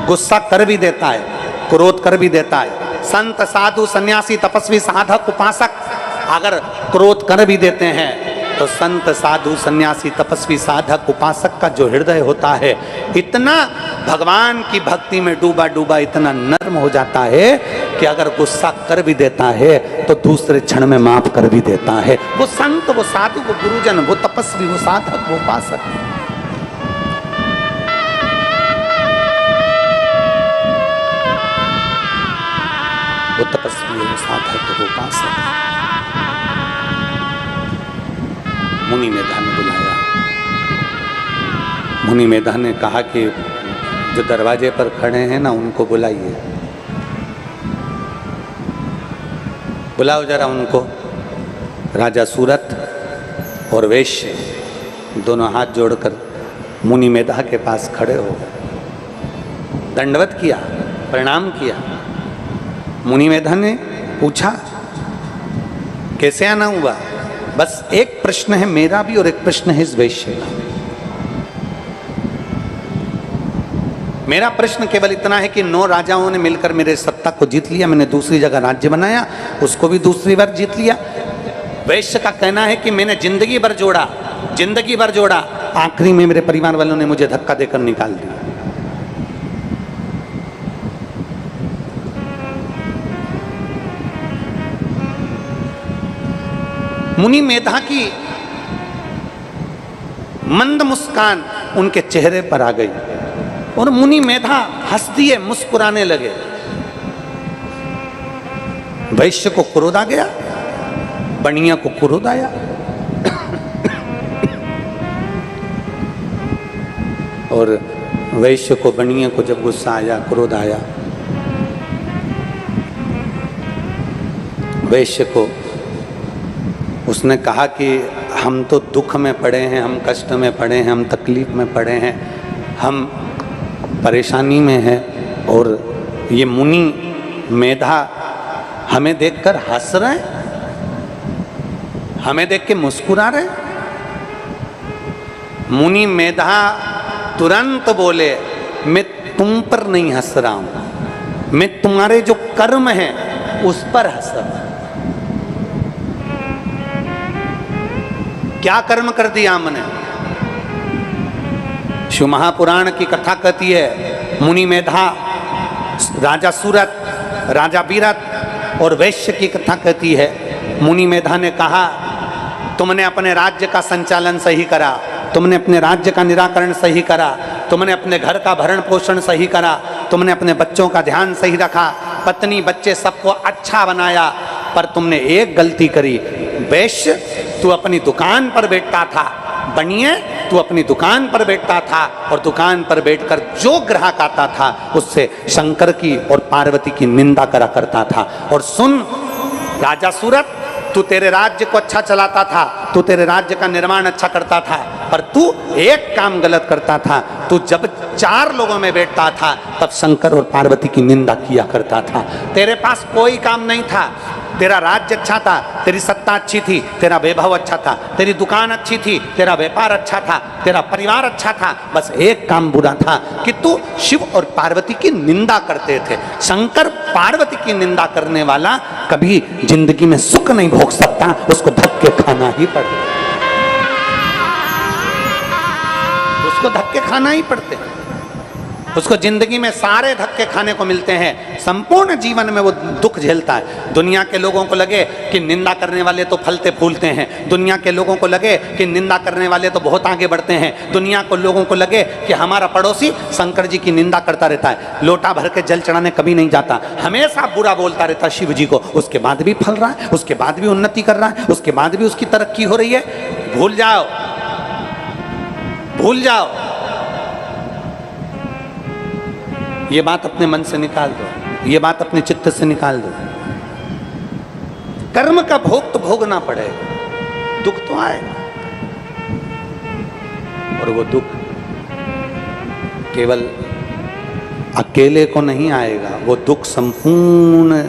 गुस्सा कर भी देता है, क्रोध कर भी देता है। संत साधु सन्यासी तपस्वी साधक उपासक अगर क्रोध कर भी देते हैं तो संत साधु सन्यासी तपस्वी साधक उपासक का जो हृदय होता है इतना भगवान की भक्ति में डूबा डूबा इतना नर्म हो जाता है कि अगर गुस्सा कर भी देता है तो दूसरे क्षण में माफ कर भी देता है। वो संत, वो साधु, वो गुरुजन, वो तपस्वी, वो साधक, वो उपासक। साधक उपासक। मुनि मेधा ने बुलाया। मुनि मेधा ने कहा कि जो दरवाजे पर खड़े हैं ना उनको बुलाइए, बुलाओ जरा उनको। राजा सूरत और वैश्य दोनों हाथ जोड़कर मुनि मेधा के पास खड़े हो गए, दंडवत किया, प्रणाम किया। मुनि मेधा ने पूछा कैसे आना हुआ? बस एक प्रश्न है मेरा भी और एक प्रश्न है इस वैश्य का। मेरा प्रश्न केवल इतना है कि 9 राजाओं ने मिलकर मेरे सत्ता को जीत लिया, मैंने दूसरी जगह राज्य बनाया, उसको भी दूसरी बार जीत लिया। वैश्य का कहना है कि मैंने जिंदगी भर जोड़ा, आखिरी में मेरे परिवार वालों ने मुझे धक्का देकर निकाल दिया। मुनि मेधा की मंद मुस्कान उनके चेहरे पर आ गई और मुनि मेधा हंस दिए, मुस्कुराने लगे। वैश्य को क्रोध आ गया, बनिया को क्रोध आया। और वैश्य को, बनिया को जब गुस्सा आया, क्रोध आया, वैश्य को उसने कहा कि हम तो दुख में पड़े हैं, हम कष्ट में पड़े हैं, हम तकलीफ में पड़े हैं, हम परेशानी में हैं, और ये मुनि मेधा हमें देखकर हंस रहे हैं, हमें देख के मुस्कुरा रहे। मुनि मेधा तुरंत बोले, मैं तुम पर नहीं हंस रहा हूं, मैं तुम्हारे जो कर्म हैं उस पर हंस रहा हूं। क्या कर्म कर दिया हमने? शिव महापुराण की कथा कहती है, मुनि मेधा, राजा सूरत, राजा बीरत और वैश्य की कथा कहती है। मुनि मेधा ने कहा, तुमने अपने राज्य का संचालन सही करा, तुमने अपने राज्य का निराकरण सही करा, तुमने अपने घर का भरण पोषण सही करा, तुमने अपने बच्चों का ध्यान सही रखा, पत्नी बच्चे सबको अच्छा बनाया, पर तुमने एक गलती करी। वैश्य, तू अपनी दुकान पर बैठता था, बनिए तू अपनी दुकान पर बैठता था और दुकान पर बैठकर जो ग्राहक आता था उससे शंकर की और पार्वती की निंदा करा करता था। और सुन राजा सूरत, तू तेरे राज्य को अच्छा चलाता था, तू तेरे राज्य का निर्माण अच्छा करता था, पर तू एक काम गलत करता था। तू जब 4 लोगों में बैठता था तब शंकर और पार्वती की निंदा किया करता था। तेरे पास कोई काम नहीं था, तेरा राज्य अच्छा था, तेरी सत्ता अच्छी थी, तेरा वैभव अच्छा था, तेरी दुकान अच्छी थी, तेरा व्यापार अच्छा था, तेरा परिवार अच्छा था, बस एक काम बुरा था कि तू शिव और पार्वती की निंदा करते थे। शंकर पार्वती की निंदा करने वाला कभी जिंदगी में सुख नहीं भोग सकता, उसको धक्के खाना ही पड़ता, उसको धक्के खाना ही पड़ते, उसको जिंदगी में सारे धक्के खाने को मिलते हैं, संपूर्ण जीवन में वो दुख झेलता है। दुनिया के लोगों को लगे कि निंदा करने वाले तो फलते फूलते हैं, दुनिया के लोगों को लगे कि निंदा करने वाले तो बहुत आगे बढ़ते हैं, दुनिया को लोगों को लगे कि हमारा पड़ोसी शंकर जी की निंदा करता रहता है, लोटा भर के जल चढ़ाने कभी नहीं जाता, हमेशा बुरा बोलता रहता शिव जी को, उसके बाद भी फल रहा है, उसके बाद भी उन्नति कर रहा है, उसके बाद भी उसकी तरक्की हो रही है। भूल जाओ, भूल जाओ, ये बात अपने मन से निकाल दो, ये बात अपने चित्त से निकाल दो। कर्म का भोग तो भोगना पड़ेगा, दुख तो आएगा, और वो दुख केवल अकेले को नहीं आएगा, वो दुख संपूर्ण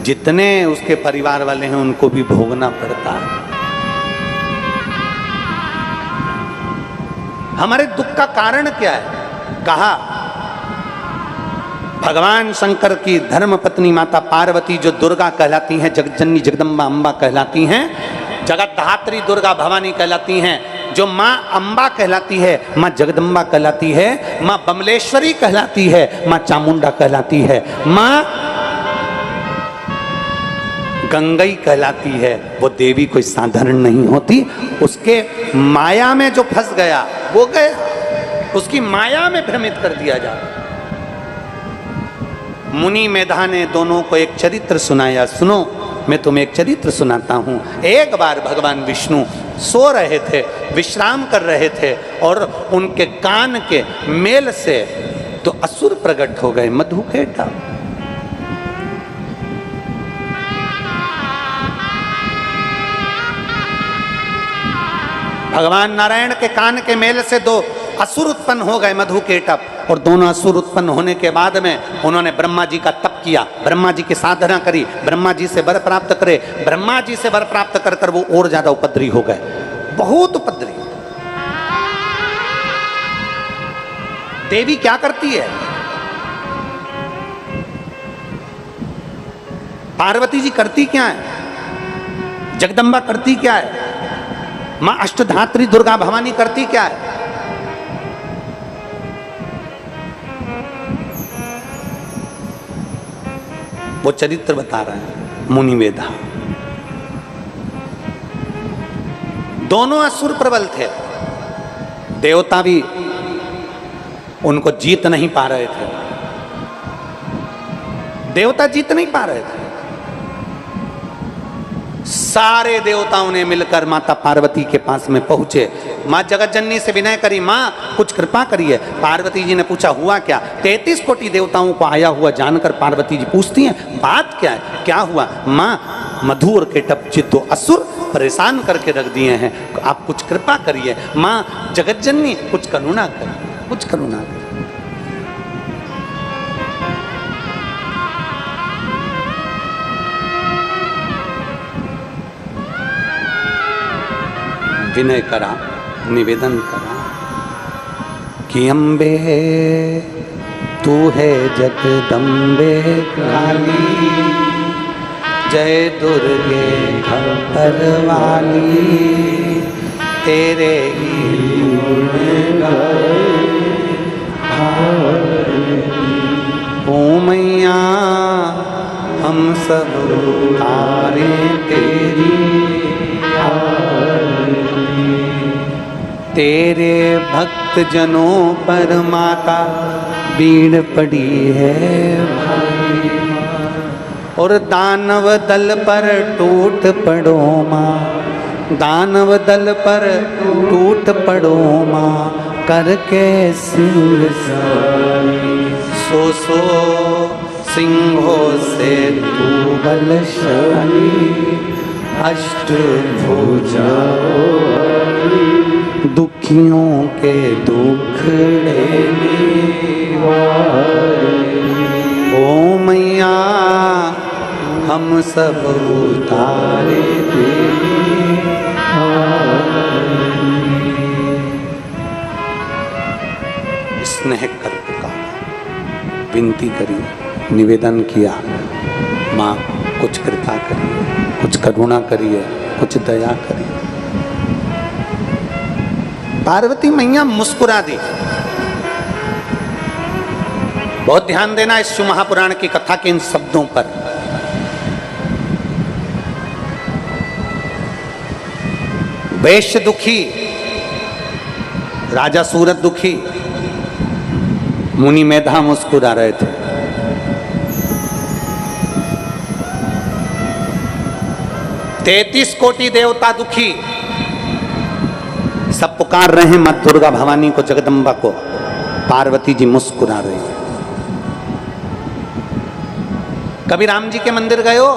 जितने उसके परिवार वाले हैं उनको भी भोगना पड़ता है। हमारे दुख का कारण क्या है? कहा भगवान शंकर की धर्म पत्नी माता पार्वती जो दुर्गा कहलाती हैं, जगज्जननी जगदम्बा अम्बा कहलाती हैं, जगतधात्री दुर्गा भवानी कहलाती हैं, जो माँ अम्बा कहलाती है, माँ जगदम्बा कहलाती है, माँ बमलेश्वरी कहलाती है, माँ चामुंडा कहलाती है, माँ गंगई कहलाती है। वो देवी कोई साधारण नहीं होती, उसके माया में जो फंस गया वो गया, उसकी माया में भ्रमित कर दिया जाता। मुनि मेधा ने दोनों को एक चरित्र सुनाया। सुनो, मैं तुम्हें एक चरित्र सुनाता हूँ। एक बार भगवान विष्णु सो रहे थे, विश्राम कर रहे थे, और उनके कान के मेल से तो असुर प्रकट हो गए, मधुकेटा। भगवान नारायण के कान के मेल से दो असुर उत्पन्न हो गए, मधुकेटप। और दोनों असुर उत्पन्न होने के बाद में उन्होंने ब्रह्मा जी का तप किया, ब्रह्मा जी की साधना करी, ब्रह्मा जी से वर प्राप्त करे। ब्रह्मा जी से वर प्राप्त कर कर वो और ज्यादा उपद्रवी हो गए, बहुत उपद्रवी। देवी क्या करती है? पार्वती जी करती क्या है? जगदम्बा करती क्या है? मां अष्टधात्री दुर्गा भवानी करती क्या है? वो चरित्र बता रहे हैं मुनि मेधा। दोनों असुर प्रबल थे, देवता भी उनको जीत नहीं पा रहे थे, देवता जीत नहीं पा रहे थे। सारे देवताओं ने मिलकर माता पार्वती के पास में पहुंचे। मां जगतजननी से विनय करी, मां कुछ कृपा करिए। पार्वती जी ने पूछा हुआ क्या? 33 कोटि देवताओं को आया हुआ जानकर पार्वती जी पूछती हैं, बात क्या है, क्या हुआ? मां, मधु और केटप जी दो असुर परेशान करके रख दिए हैं, आप कुछ कृपा करिए। मां जगतजननी कुछ करुणा करिए, कुछ करुणा करिए। विनय करा, निवेदन करा कि अम्बे तू है जगदम्बे काली, जय दुर्गे खप्पर वाली, तेरे ही ओ मैया हम सब तारे तेरी, तेरे भक्त जनों पर माता बीड़ पड़ी है भाई, और दानव दल पर टूट पड़ो माँ, दानव दल पर टूट पड़ो माँ, करके सिंह सो सिंहों से तू बलशाली, अष्टभुजा दुखियों के दुखड़े ओ मैया हम सब उतारे तेरी, स्नेह कर पुकारा, विनती करी, निवेदन किया, माँ कुछ कृपा करिए, कुछ करुणा करिए, कुछ दया करिए। पार्वती मैया मुस्कुरा दी। बहुत ध्यान देना इस शिव महापुराण की कथा के इन शब्दों पर। वैश्य दुखी, राजा सूरत दुखी, मुनि मेधा मुस्कुरा रहे थे। तैतीस कोटि देवता दुखी, सब पुकार रहे हैं मां दुर्गा भवानी को, जगदम्बा को। पार्वती जी मुस्कुरा रही। कभी राम जी के मंदिर गए हो?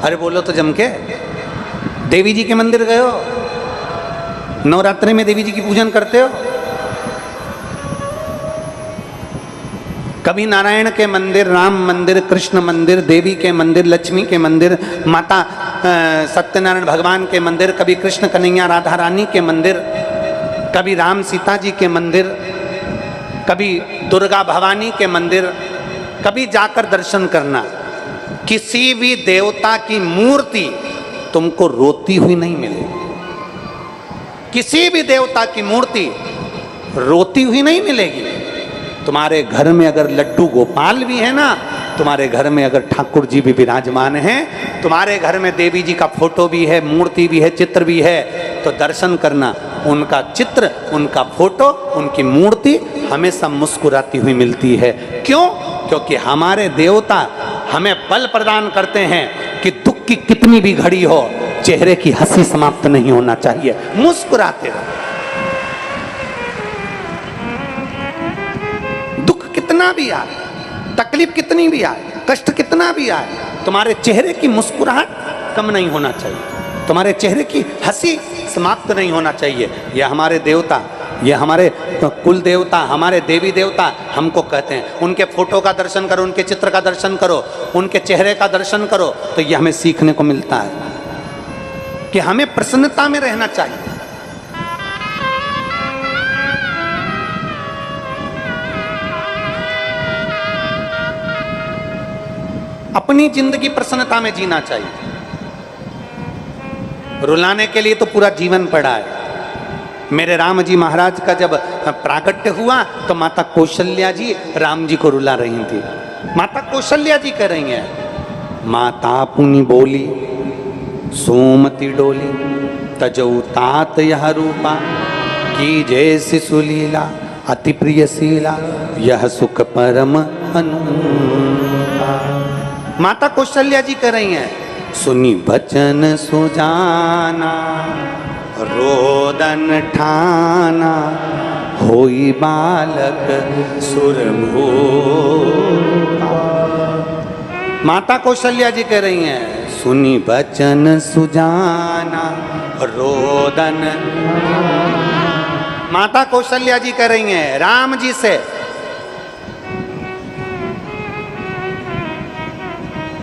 अरे बोलो तो जम के। देवी जी के मंदिर गए हो? नवरात्रि में देवी जी की पूजन करते हो? कभी नारायण के मंदिर, राम मंदिर, कृष्ण मंदिर, देवी के मंदिर, लक्ष्मी के मंदिर, माता सत्यनारायण भगवान के मंदिर, कभी कृष्ण कन्हैया राधा रानी के मंदिर, कभी राम सीता जी के मंदिर, कभी दुर्गा भवानी के मंदिर, कभी जाकर दर्शन करना। किसी भी देवता की मूर्ति तुमको रोती हुई नहीं मिलेगी। किसी भी देवता की मूर्ति रोती हुई नहीं मिलेगी। तुम्हारे घर में अगर लड्डू गोपाल भी है ना, तुम्हारे घर में अगर ठाकुर जी भी विराजमान हैं, तुम्हारे घर में देवी जी का फोटो भी है, मूर्ति भी है, चित्र भी है, तो दर्शन करना। उनका चित्र, उनका फोटो, उनकी मूर्ति हमेशा मुस्कुराती हुई मिलती है। क्यों? क्योंकि हमारे देवता हमें बल प्रदान करते हैं कि दुख की कितनी भी घड़ी हो, चेहरे की हंसी समाप्त नहीं होना चाहिए, मुस्कुराते रहो। दुख कितना भी आए, तकलीफ कितनी भी आए, कष्ट कितना भी आए, तुम्हारे चेहरे की मुस्कुराहट कम नहीं होना चाहिए, तुम्हारे चेहरे की हंसी समाप्त नहीं होना चाहिए। ये हमारे देवता, ये हमारे कुल देवता, हमारे देवी देवता हमको कहते हैं। उनके फोटो का दर्शन करो, उनके चित्र का दर्शन करो, उनके चेहरे का दर्शन करो, तो ये हमें सीखने को मिलता है कि हमें प्रसन्नता में रहना चाहिए। अपनी जिंदगी प्रसन्नता में जीना चाहिए। रुलाने के लिए तो पूरा जीवन पड़ा है। मेरे राम जी महाराज का जब प्राकट्य हुआ तो माता कौशल्या जी राम जी को रुला रही थी। माता कौशल्या जी कह रही हैं, माता पुनि बोली सोमति डोली, तजऊ तात यह रूपा, की जैसी सुलीला अति प्रियशीला, यह सुख परम अनुपा। माता कौशल्या जी कह रही हैं, सुनी बचन सुजाना, रोदन ठाना, होई बालक सुरभूपा। माता कौशल्या जी कह रही हैं, सुनी बचन सुजाना, रोदन। माता कौशल्या जी कह रही हैं राम जी से,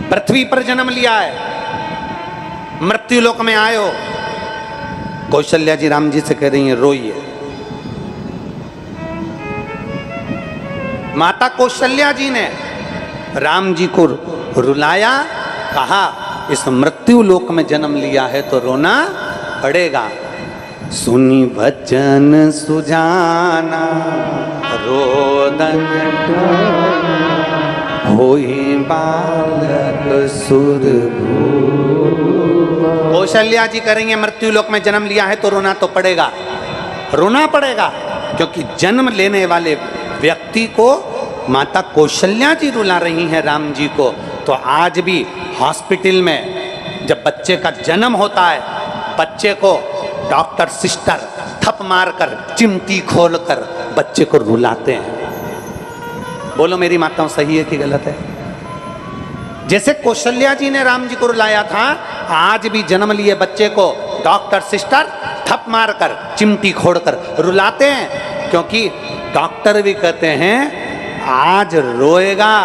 पृथ्वी पर जन्म लिया है, मृत्यु लोक में आए हो। कौशल्या जी राम जी से कह रही हैं रोइए। माता कौशल्या जी ने राम जी को रुलाया, कहा इस मृत्यु लोक में जन्म लिया है तो रोना पड़ेगा। सुनी वचन सुजाना, रोदन होई बालक सुरभूपा। कौशल्या जी करेंगे मृत्यु लोक में जन्म लिया है तो रोना तो पड़ेगा, रोना पड़ेगा, क्योंकि जन्म लेने वाले व्यक्ति को माता कौशल्या जी रुला रही हैं राम जी को। तो आज भी हॉस्पिटल में जब बच्चे का जन्म होता है, बच्चे को डॉक्टर सिस्टर थप मारकर चिमटी खोलकर बच्चे को रुलाते हैं। बोलो मेरी माताओं सही है कि गलत है? जैसे कौशल्या जी ने राम जी को रुलाया था, आज भी जन्म लिए बच्चे को डॉक्टर सिस्टर थप मारकर चिमटी खोड़कर रुलाते हैं। क्योंकि डॉक्टर भी कहते हैं आज रोएगा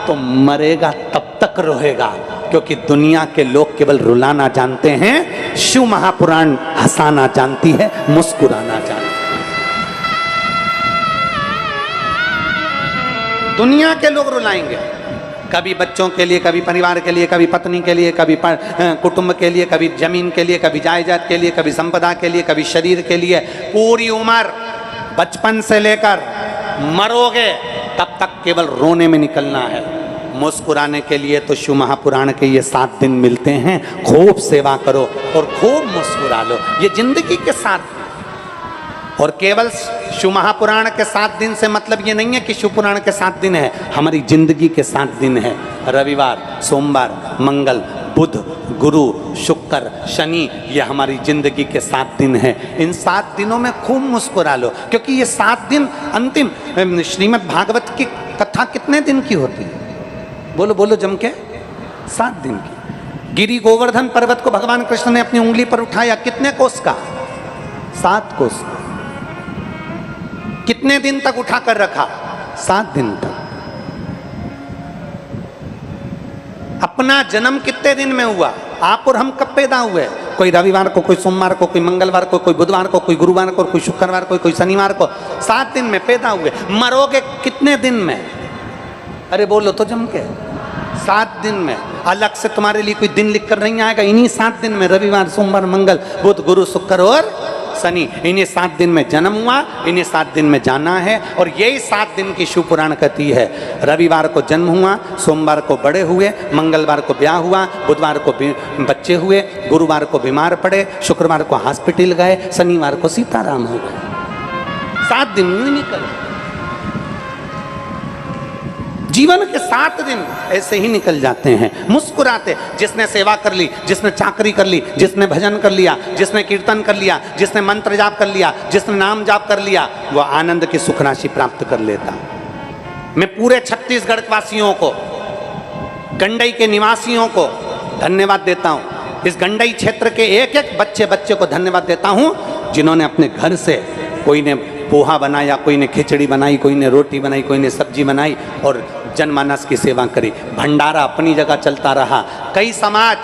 तो मरेगा तब तक रोएगा, क्योंकि दुनिया के लोग केवल रुलाना जानते हैं, शिव महापुराण हंसाना जानती है, मुस्कुराना जानती है। दुनिया के लोग रुलाएंगे, कभी बच्चों के लिए, कभी परिवार के लिए, कभी पत्नी के लिए, कभी कुटुंब के लिए, कभी जमीन के लिए, कभी जायदाद के लिए, कभी संपदा के लिए, कभी शरीर के लिए। पूरी उम्र बचपन से लेकर मरोगे तब तक केवल रोने में निकलना है। मुस्कुराने के लिए तो शिव महापुराण के ये 7 दिन मिलते हैं। खूब सेवा करो और खूब मुस्कुरा लो, ये जिंदगी के 7 दिन। और केवल शिव महापुराण के 7 दिन से मतलब ये नहीं है कि शिव पुराण के 7 दिन है, हमारी जिंदगी के 7 दिन है। रविवार, सोमवार, मंगल, बुध, गुरु, शुक्र, शनि, ये हमारी जिंदगी के 7 दिन है। इन 7 दिनों में खूब मुस्कुरा लो, क्योंकि ये 7 दिन अंतिम। श्रीमद् भागवत की कथा कितने दिन की होती है? बोलो बोलो जम के, 7 दिन की। गिरि गोवर्धन पर्वत को भगवान कृष्ण ने अपनी उंगली पर उठाया, कितने कोस का? 7 कोस। कितने दिन तक उठाकर रखा? 7 दिन तक। अपना जन्म कितने दिन में हुआ? आप और हम कब पैदा हुए? कोई रविवार को, कोई सोमवार को, कोई मंगलवार को, कोई बुधवार को, कोई गुरुवार को, कोई शुक्रवार को, कोई शनिवार को। 7 दिन में पैदा हुए। मरोगे कितने दिन में? अरे बोलो तो जम के, 7 दिन में। अलग से तुम्हारे लिए कोई दिन लिख कर नहीं आएगा। इन्हीं 7 दिन में रविवार, सोमवार, मंगल, बुध, गुरु, शुक्र और शनि, इन्हीं 7 दिन में जन्म हुआ, इन्हीं 7 दिन में जाना है। और यही 7 दिन की शिव पुराण कहती है। रविवार को जन्म हुआ, सोमवार को बड़े हुए, मंगलवार को ब्याह हुआ, बुधवार को बच्चे हुए, गुरुवार को बीमार पड़े, शुक्रवार को हॉस्पिटल गए, शनिवार को सीताराम हो गए। 7 दिन में निकल। जीवन के 7 दिन ऐसे ही निकल जाते हैं मुस्कुराते। जिसने सेवा कर ली, जिसने चाकरी कर ली, जिसने भजन कर लिया, जिसने कीर्तन कर लिया, जिसने मंत्र जाप कर लिया, जिसने नाम जाप कर लिया, वह आनंद की सुख राशि प्राप्त कर लेता। मैं पूरे छत्तीसगढ़ वासियों को, गंडई के निवासियों को धन्यवाद देता हूँ। इस गंडई क्षेत्र के एक एक बच्चे को धन्यवाद देता हूँ, जिन्होंने अपने घर से, कोई ने पोहा बनाया, कोई ने खिचड़ी बनाई, कोई ने रोटी बनाई, कोई ने सब्जी बनाई और जनमानस की सेवा करी। भंडारा अपनी जगह चलता रहा। कई समाज,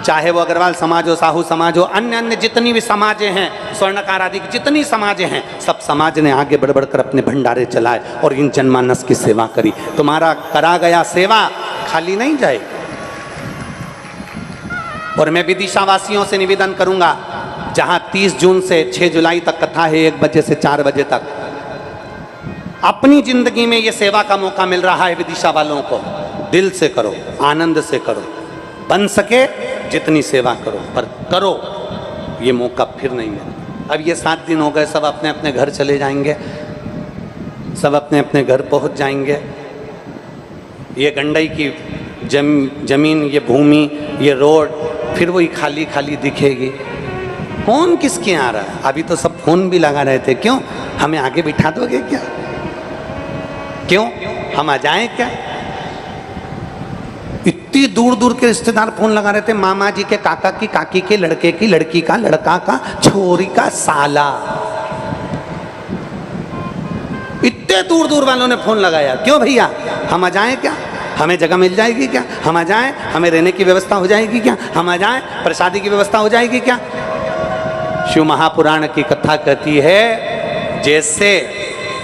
चाहे वो अग्रवाल समाज हो, साहू समाज हो, अन्य अन्य जितनी भी समाजें हैं, स्वर्णकार आदि की जितनी समाजें हैं, सब समाज ने आगे बढ़ बढ़ कर अपने भंडारे चलाए और इन जनमानस की सेवा करी। तुम्हारा करा गया सेवा खाली नहीं जाएगी। और मैं विदिशा वासियों से निवेदन करूंगा, जहां 30 जून से 6 जुलाई तक कथा है, 1 बजे से 4 बजे तक, अपनी जिंदगी में ये सेवा का मौका मिल रहा है। विदिशा वालों को दिल से करो, आनंद से करो, बन सके जितनी सेवा करो, पर करो, ये मौका फिर नहीं मिलता। अब ये 7 दिन हो गए, सब अपने अपने घर चले जाएंगे, सब अपने अपने घर पहुंच जाएंगे। ये गंडई की जमीन, ये भूमि, ये रोड फिर वही खाली खाली दिखेगी। कौन किसके आ रहा है? अभी तो सब फोन भी लगा रहे थे, क्यों हमें आगे बिठा दोगे क्या? क्यों हम आ जाएं क्या? इतनी दूर दूर के रिश्तेदार फोन लगा रहे थे, मामा जी के काका की काकी के लड़के की लड़की का, लड़का का, छोरी का साला, इतने दूर दूर वालों ने फोन लगाया। क्यों भैया हम आ जाएं क्या? हमें जगह मिल जाएगी क्या? हम आ जाएं, हमें रहने की व्यवस्था हो जाएगी क्या? हम आ जाएं, प्रसादी की व्यवस्था हो जाएगी क्या? शिव महापुराण की कथा कहती है, जैसे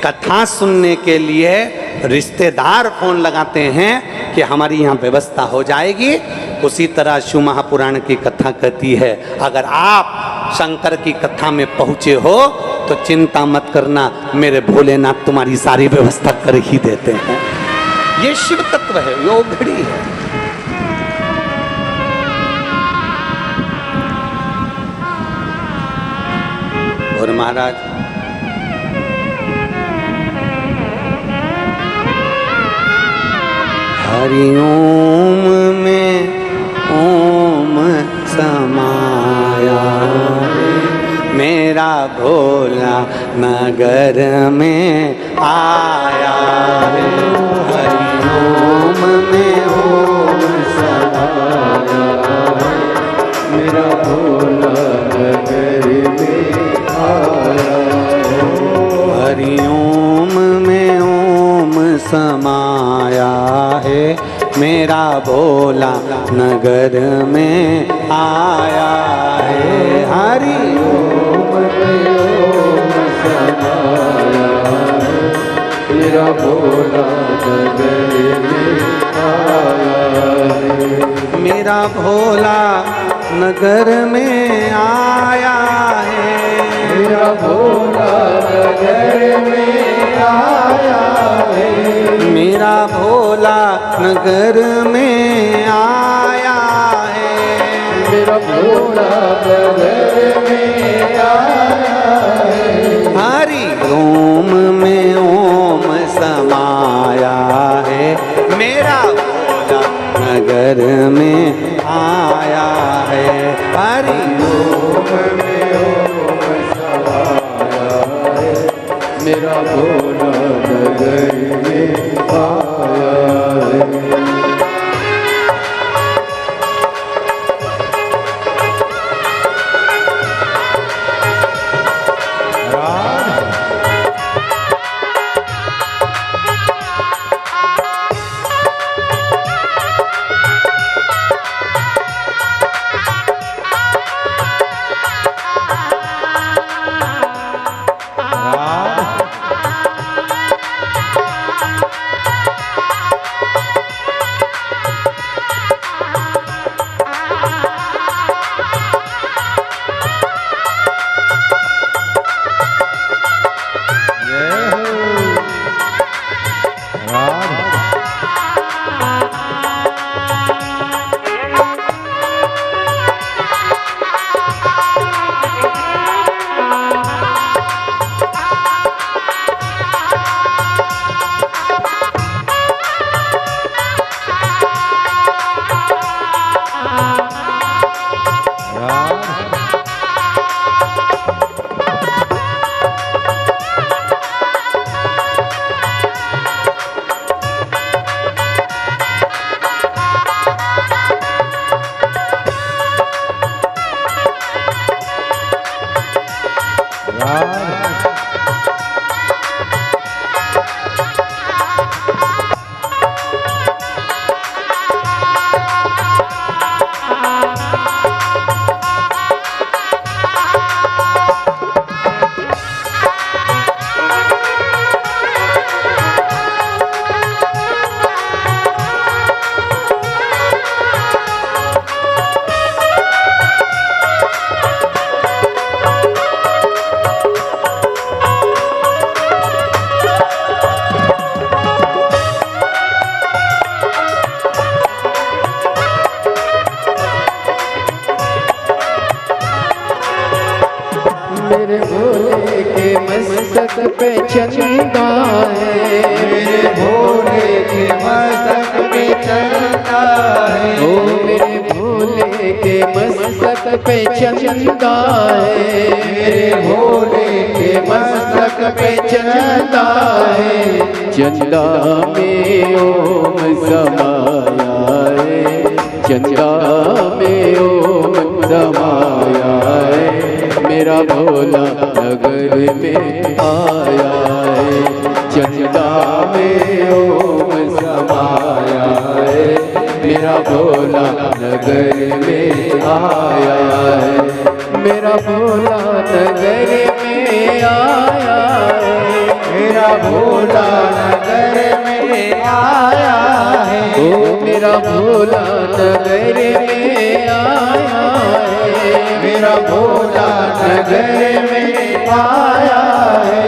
कथा सुनने के लिए रिश्तेदार फोन लगाते हैं कि हमारी यहाँ व्यवस्था हो जाएगी, उसी तरह शिव महापुराण की कथा कहती है, अगर आप शंकर की कथा में पहुँचे हो तो चिंता मत करना, मेरे भोलेनाथ तुम्हारी सारी व्यवस्था कर ही देते हैं। ये शिव तत्व है, योग घड़ी है। और महाराज हरि ओम में ओम समाया, मेरा भोला नगर में आया है। हरि ओम में ओम समाया, मेरा भोला नगर में आया है। हरि ओम में ओम समाया है, मेरा भोला नगर में आया है। हरि ओम में ओम समाया है, मेरा भोला नगर में आया है। मेरा भोला नगर में आया है, मेरा भोला नगर में आया है। मेरा भोला नगर में आया है, मेरा भोला नगर में आया है। हरि ओम में ओम समाया है, मेरा भोला नगर में आया है। हरि ओम में ओम समाया है, मेरा भोला नगर में आया है। पे चंदा है, मेरे भोले के मस्तक पे चंदा है, ओ मेरे भोले के मस्तक पे चंदा है, मेरे भोले के मस्तक पे चंदा है, चंदा में ओम समाया है, चंदा में ओम समाया है, मेरा भोला नगर में आया है, चंदा में ओम समाया है, मेरा भोला नगर में आया है, मेरा भोला नगर में आया है, मेरा भोला नगर में आया है, ओ मेरा भोला नगर में आया है, मेरा भोला नगर में आया है,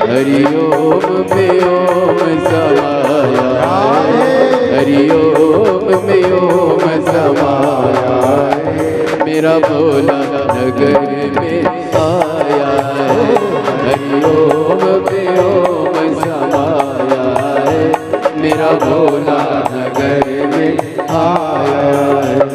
हरि ओम में ओम समाया है, हरि ओम में ओम समाया है, मेरा भोला नगर में आया है, हरि ओम में ओम समाया है, मेरा भोला नगर में आया है।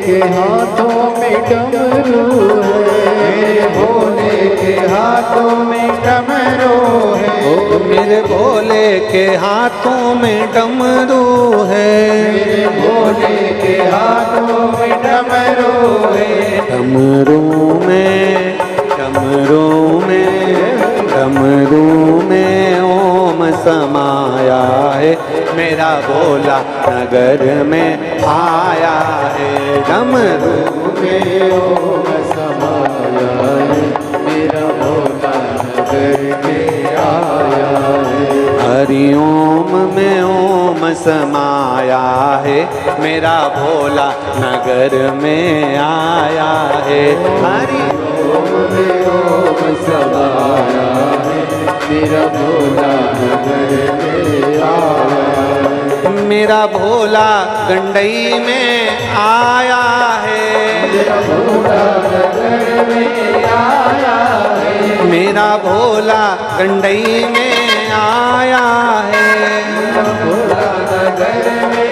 के हाथों में डमरू है, मेरे भोले के हाथों में डमरू है, ओ मेरे भोले के हाथों में डमरू है, मेरे भोले के हाथों में डमरू है, डमरू में डमरू में डमरू में ओम समाया है, मेरा भोला नगर में आया है, डमरू में ओम समाया है, मेरा भोला नगर में आया है, हरि ओम में ओम समाया है, मेरा भोला नगर में आया है, हरि ओम में ओम समाया है, मेरा भोला नगर में आया है, मेरा भोला गंडई में आया है, मेरा भोला नगर में आया है, मेरा भोला गंडई में आया है, मेरा भोला नगर में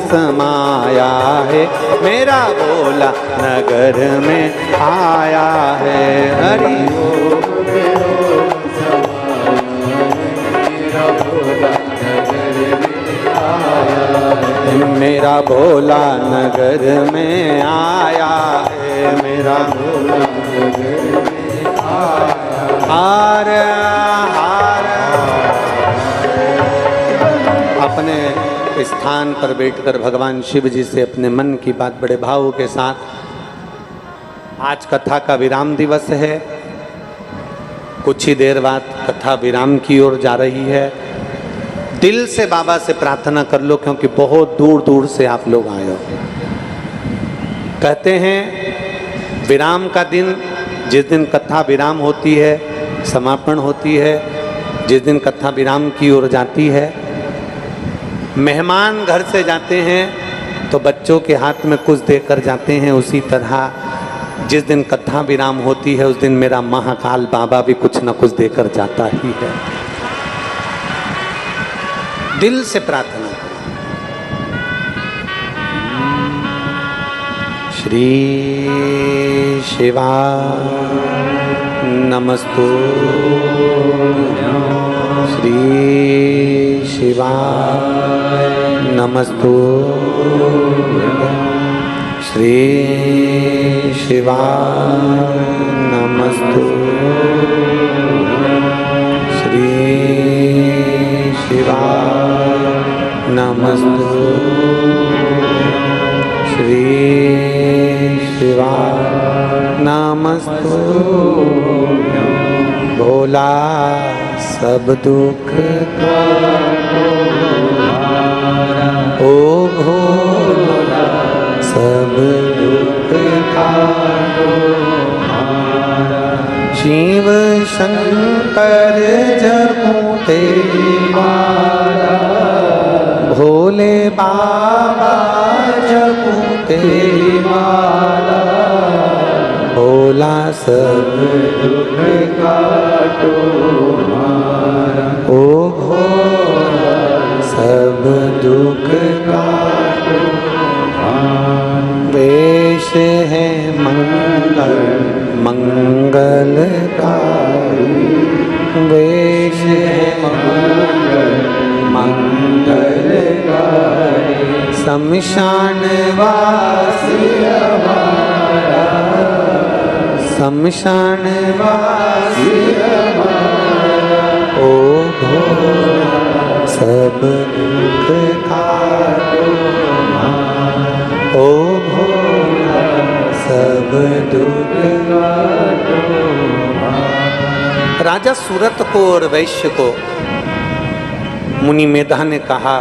समाया है, मेरा भोला नगर में आया है। हरि मेरा भोला नगर में आया है, मेरा भोला नगर में आया। हार हार अपने स्थान पर बैठकर भगवान शिव जी से अपने मन की बात बड़े भाव के साथ। आज कथा का विराम दिवस है, कुछ ही देर बाद कथा विराम की ओर जा रही है। दिल से बाबा से प्रार्थना कर लो, क्योंकि बहुत दूर दूर से आप लोग आए हो। कहते हैं विराम का दिन, जिस दिन कथा विराम होती है, समापन होती है, जिस दिन कथा विराम की ओर जाती है, मेहमान घर से जाते हैं तो बच्चों के हाथ में कुछ देकर जाते हैं। उसी तरह जिस दिन कथा विराम होती है उस दिन मेरा महाकाल बाबा भी कुछ न कुछ देकर जाता ही है। दिल से प्रार्थना करो। श्री शिवा नमस्तु, श्री शिवा नमस्तु, श्री शिवा नमस्तु, श्री शिवा नमस्तु, श्री शिवा नमस्तु। भोला सब दुख ओ भोला सब दुख शिव शंकर जपते माला, भोले बाबा जपते माला, भोला सब दुख काटो मारा, ओ भोला सब दुख काटो मारा। वेश है मंगल मंगलकारी, वेश है मंगल मंगलकारी, शमशान वासी हमारा, शमशान वासी हमारा, ओ भोला सब दुख काटो मारा, ओ भोला सब दुख काटो मारा। राजा सूरत को और वैश्य को मुनि मेधा ने कहा,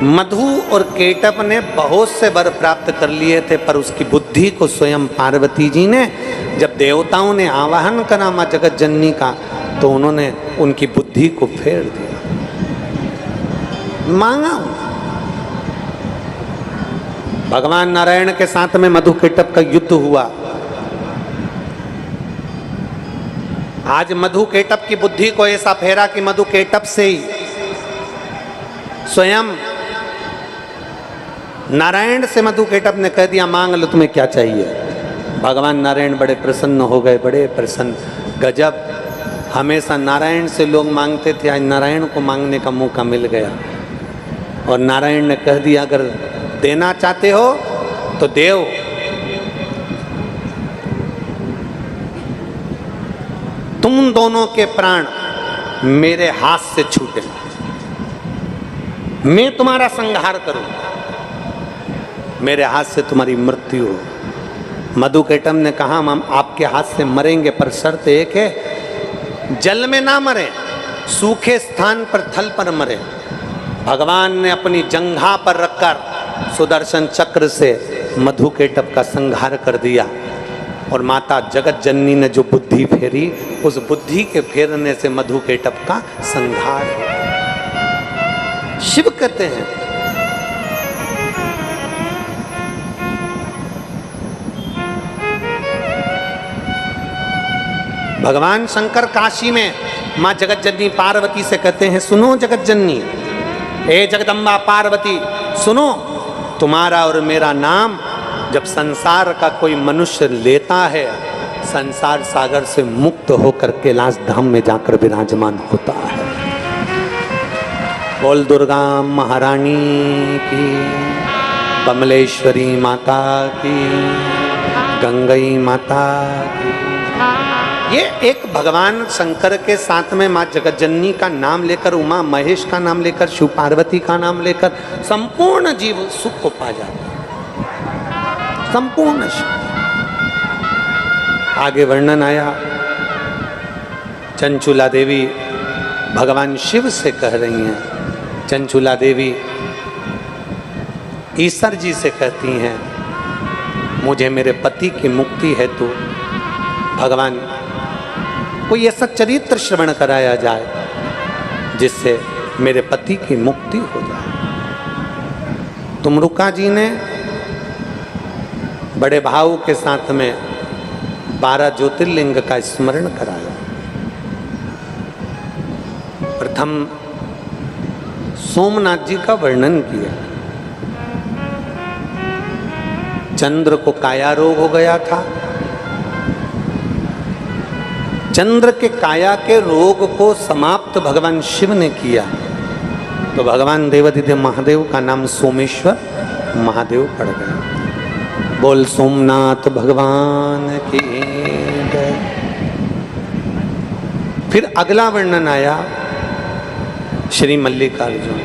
मधु और केटप ने बहुत से वर प्राप्त कर लिए थे, पर उसकी बुद्धि को स्वयं पार्वती जी ने, जब देवताओं ने आवाहन करा मां जगत जननी का, तो उन्होंने उनकी बुद्धि को फेर दिया। मांगा भगवान नारायण के साथ में मधु केटप का युद्ध हुआ। आज मधु केटप की बुद्धि को ऐसा फेरा कि मधु केटप से ही स्वयं नारायण से मधु केटप ने कह दिया, मांग लो तुम्हें क्या चाहिए। भगवान नारायण बड़े प्रसन्न हो गए, बड़े प्रसन्न। गजब, हमेशा नारायण से लोग मांगते थे, आज नारायण को मांगने का मौका मिल गया। और नारायण ने कह दिया, अगर देना चाहते हो तो देव। तुम दोनों के प्राण मेरे हाथ से छूटे, मैं तुम्हारा संहार करूं, मेरे हाथ से तुम्हारी मृत्यु हो। मधु केटप ने कहा, हम आपके हाथ से मरेंगे, पर शर्त एक है, जल में ना मरे, सूखे स्थान पर थल पर मरे। भगवान ने अपनी जंघा पर रखकर सुदर्शन चक्र से मधु केटप का संहार कर दिया। और माता जगत जननी ने जो बुद्धि फेरी, उस बुद्धि के फेरने से मधु केटप का संहार हो। शिव कहते हैं, भगवान शंकर काशी में मां जगत जननी पार्वती से कहते हैं, सुनो जगत जननी, हे जगदम्बा पार्वती सुनो, तुम्हारा और मेरा नाम जब संसार का कोई मनुष्य लेता है, संसार सागर से मुक्त होकर कैलाश धाम में जाकर विराजमान होता है। बोल दुर्गा महारानी की, कमलेश्वरी माता की, गंगई माता की। ये एक भगवान शंकर के साथ में माँ जगतजननी का नाम लेकर, उमा महेश का नाम लेकर, शिव पार्वती का नाम लेकर संपूर्ण जीव सुख को पा जाता है, संपूर्ण। आगे वर्णन आया, चंचुला देवी भगवान शिव से कह रही हैं, चंचुला देवी ईश्वर जी से कहती हैं, मुझे मेरे पति की मुक्ति है तो भगवान कोई ऐसा चरित्र श्रवण कराया जाए जिससे मेरे पति की मुक्ति हो जाए। तुमरुका जी ने बड़े भाव के साथ में 12 ज्योतिर्लिंग का स्मरण कराया। प्रथम सोमनाथ जी का वर्णन किया। चंद्र को काया रोग हो गया था। चंद्र के काया के रोग को समाप्त भगवान शिव ने किया तो भगवान देवाधिदेव महादेव का नाम सोमेश्वर महादेव पड़ गया। बोल सोमनाथ भगवान की जय। फिर अगला वर्णन आया श्री मल्लिकार्जुन।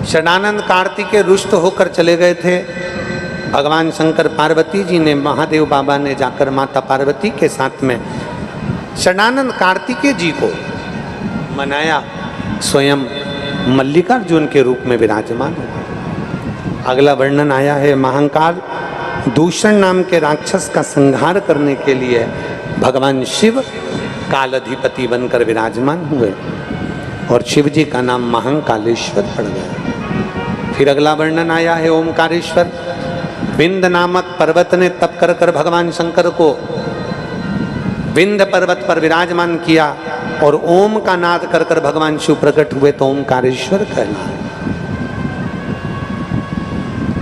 षडानंद कार्तिकेय रुष्ट होकर चले गए थे। भगवान शंकर पार्वती जी ने, महादेव बाबा ने जाकर माता पार्वती के साथ में षडानंद कार्तिकेय जी को मनाया, स्वयं मल्लिकार्जुन के रूप में विराजमान हुआ। अगला वर्णन आया है, महाकाल दूषण नाम के राक्षस का संहार करने के लिए भगवान शिव कालाधिपति बनकर विराजमान हुए और शिव जी का नाम महाकालेश्वर पड़ गया। फिर अगला वर्णन आया है ओमकारेश्वर। विंध्य नामक पर्वत ने तप कर कर भगवान शंकर को विंध्य पर्वत पर विराजमान किया और ओम का नाद कर कर भगवान शिव प्रकट हुए तो ओमकारेश्वर कहलाए।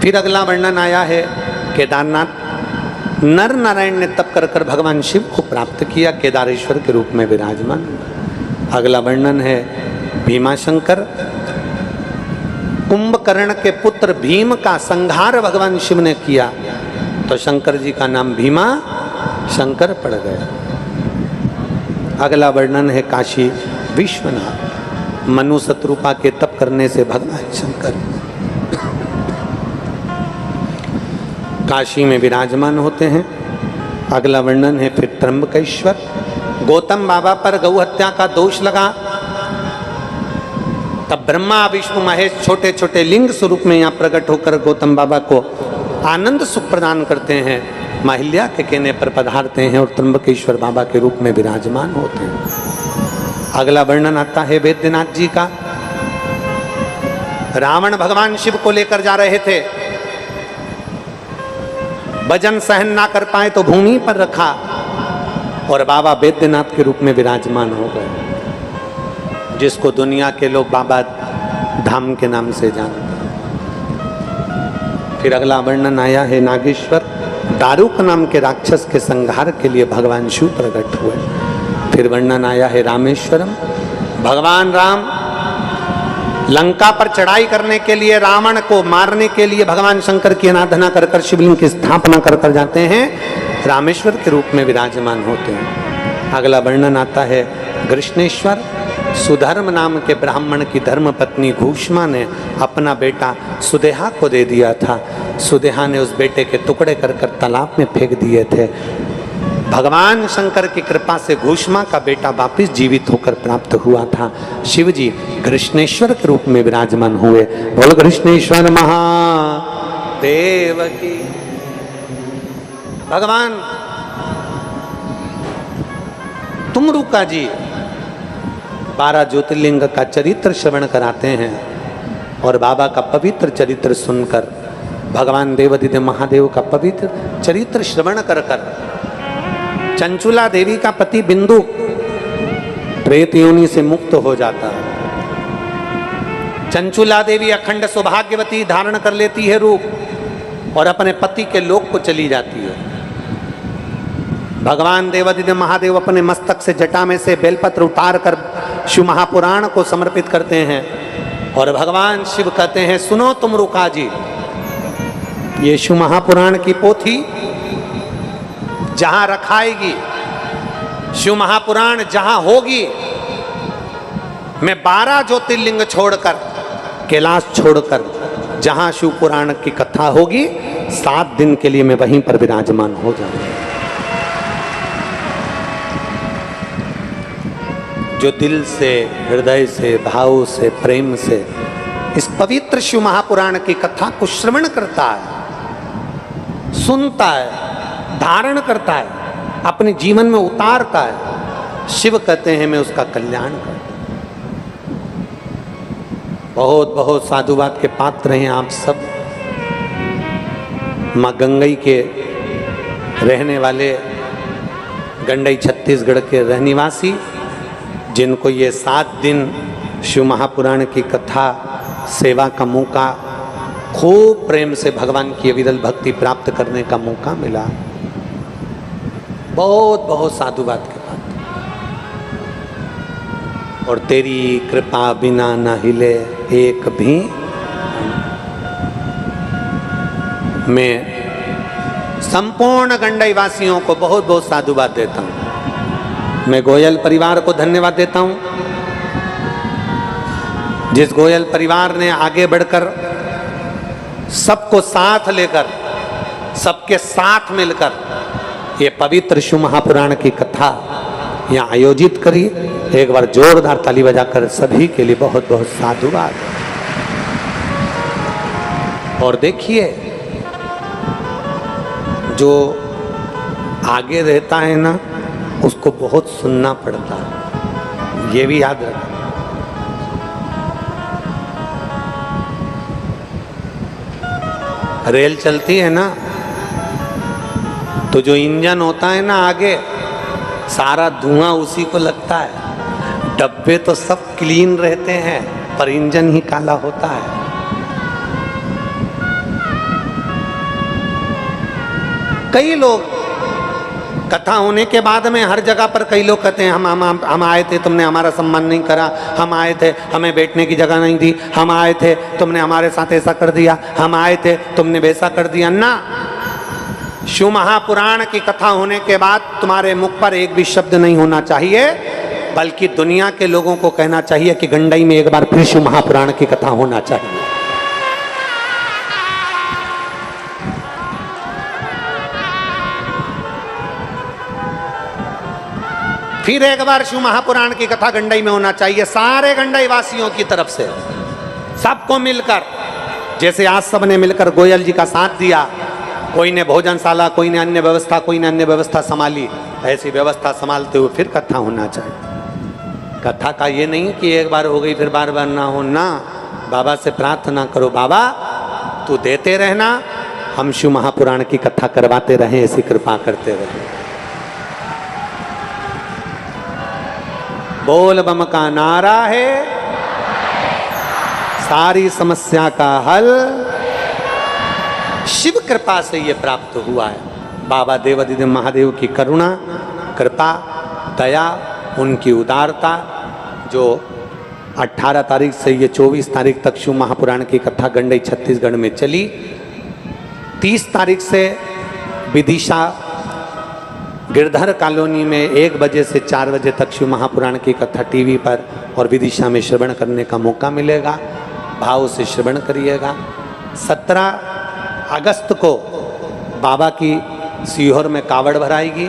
फिर अगला वर्णन आया है केदारनाथ। नर नारायण ने तप कर कर भगवान शिव को प्राप्त किया, केदारेश्वर के रूप में विराजमान। अगला वर्णन है भीमाशंकर। कुंभकर्ण के पुत्र भीम का संहार भगवान शिव ने किया तो शंकर जी का नाम भीमा शंकर पड़ गया। अगला वर्णन है काशी विश्वनाथ। मनु शत्रुपा के तप करने से भगवान शंकर काशी में विराजमान होते हैं। अगला वर्णन है फिर त्र्यंबकेश्वर। गौतम बाबा पर गौ हत्या का दोष लगा तब ब्रह्मा विष्णु महेश छोटे छोटे लिंग स्वरूप में यहाँ प्रकट होकर गौतम बाबा को आनंद सुख प्रदान करते हैं। माहिल्या के कहने पर पधारते हैं और त्र्यंबकेश्वर बाबा के रूप में विराजमान होते हैं। अगला वर्णन आता है वैद्यनाथ जी का। रावण भगवान शिव को लेकर जा रहे थे, वजन सहन ना कर पाए तो भूमि पर रखा और बाबा वैद्यनाथ के रूप में विराजमान हो गए, जिसको दुनिया के लोग बाबा धाम के नाम से जानते हैं। फिर अगला वर्णन आया है नागेश्वर। दारुक नाम के राक्षस के संहार के लिए भगवान शिव प्रकट हुए। फिर वर्णन आया है रामेश्वरम। भगवान राम लंका पर चढ़ाई करने के लिए, रावण को मारने के लिए भगवान शंकर की आराधना कर कर शिवलिंग की स्थापना कर कर जाते हैं, रामेश्वर के रूप में विराजमान होते हैं। अगला वर्णन आता है कृष्णेश्वर। सुधर्म नाम के ब्राह्मण की धर्म पत्नी घूष्मा ने अपना बेटा सुदेहा को दे दिया था। सुदेहा ने उस बेटे के टुकड़े कर कर तालाब में फेंक दिए थे। भगवान शंकर की कृपा से घूष्मा का बेटा वापिस जीवित होकर प्राप्त हुआ था। शिव जी कृष्णेश्वर के रूप में विराजमान हुए। बोल कृष्णेश्वर महादेव की। भगवान तुमरुका जी 12 ज्योतिर्लिंग का चरित्र श्रवण कराते हैं और बाबा का पवित्र चरित्र सुनकर, भगवान देवाधिदेव महादेव का पवित्र चरित्र श्रवण कर कर चंचुला देवी का पति बिंदु प्रेत योनि से मुक्त हो जाता है। चंचुला देवी अखंड सौभाग्यवती धारण कर लेती है रूप और अपने पति के लोक को चली जाती है। भगवान देवादिदेव महादेव अपने मस्तक से जटा में से बेलपत्र उतार कर शिव महापुराण को समर्पित करते हैं और भगवान शिव कहते हैं, सुनो तुम रुका जी, ये शिव महापुराण की पोथी जहां रखाएगी, शिव महापुराण जहां होगी, मैं 12 ज्योतिर्लिंग छोड़कर, कैलाश छोड़कर, जहां शिव पुराण की कथा होगी 7 दिन के लिए मैं वहीं पर विराजमान हो जाऊंगा। जो दिल से, हृदय से, भाव से, प्रेम से इस पवित्र शिव महापुराण की कथा को श्रवण करता है, सुनता है, धारण करता है, अपने जीवन में उतारता है, शिव कहते हैं मैं उसका कल्याण करता हूं। बहुत बहुत साधुवाद के पात्र हैं आप सब। माँ गंगई के रहने वाले, गंडई छत्तीसगढ़ के रहनिवासी, जिनको ये 7 दिन शिव महापुराण की कथा सेवा का मौका, खूब प्रेम से भगवान की अविरल भक्ति प्राप्त करने का मौका मिला। बहुत बहुत साधुवाद के बाद, और तेरी कृपा बिना न हिले एक भी। मैं संपूर्ण गंडई वासियों को बहुत बहुत साधुवाद देता हूँ। मैं गोयल परिवार को धन्यवाद देता हूँ, जिस गोयल परिवार ने आगे बढ़कर सबको साथ लेकर, सबके साथ मिलकर ये पवित्र शिव महापुराण की कथा यहाँ आयोजित करी। एक बार जोरदार ताली बजाकर सभी के लिए बहुत बहुत साधुवाद। और देखिए, जो आगे रहता है ना, उसको बहुत सुनना पड़ता है, ये भी याद रखना। रेल चलती है ना, तो जो इंजन होता है ना आगे, सारा धुआं उसी को लगता है। डब्बे तो सब क्लीन रहते हैं, पर इंजन ही काला होता है। कई लोग कथा होने के बाद में हर जगह पर कई लोग कहते हैं, हम आए थे, तुमने हमारा सम्मान नहीं करा, हम आए थे, हमें बैठने की जगह नहीं दी, हम आए थे, तुमने हमारे साथ ऐसा कर दिया, हम आए थे, तुमने वैसा कर दिया ना। शिव महापुराण की कथा होने के बाद तुम्हारे मुख पर एक भी शब्द नहीं होना चाहिए, बल्कि दुनिया के लोगों को कहना चाहिए कि गंडई में एक बार फिर शिव महापुराण की कथा होना चाहिए। फिर एक बार शिव महापुराण की कथा गंडई में होना चाहिए, सारे गंडई वासियों की तरफ से, सबको मिलकर। जैसे आज सबने मिलकर गोयल जी का साथ दिया, कोई ने भोजनशाला, कोई ने अन्य व्यवस्था, कोई ने अन्य व्यवस्था संभाली, ऐसी व्यवस्था संभालते हुए फिर कथा होना चाहिए। कथा का ये नहीं कि एक बार हो गई फिर बार बार ना हो ना। बाबा से प्रार्थना करो, बाबा तू देते रहना, हम शिव महापुराण की कथा करवाते रहें, ऐसी कृपा करते रहें। बोल बम का नारा है, सारी समस्या का हल शिव कृपा से ये प्राप्त हुआ है। बाबा देवादिदेव महादेव की करुणा, कृपा, दया, उनकी उदारता, जो 18 तारीख से ये 24 तारीख तक शिव महापुराण की कथा गंडई छत्तीसगढ़ में चली। 30 तारीख से विदिशा गिरधर कॉलोनी में 1 बजे से 4 बजे तक शिव महापुराण की कथा टीवी पर और विदिशा में श्रवण करने का मौका मिलेगा। भाव से श्रवण करिएगा। 17 अगस्त को बाबा की सीहोर में कावड़ भराएगी।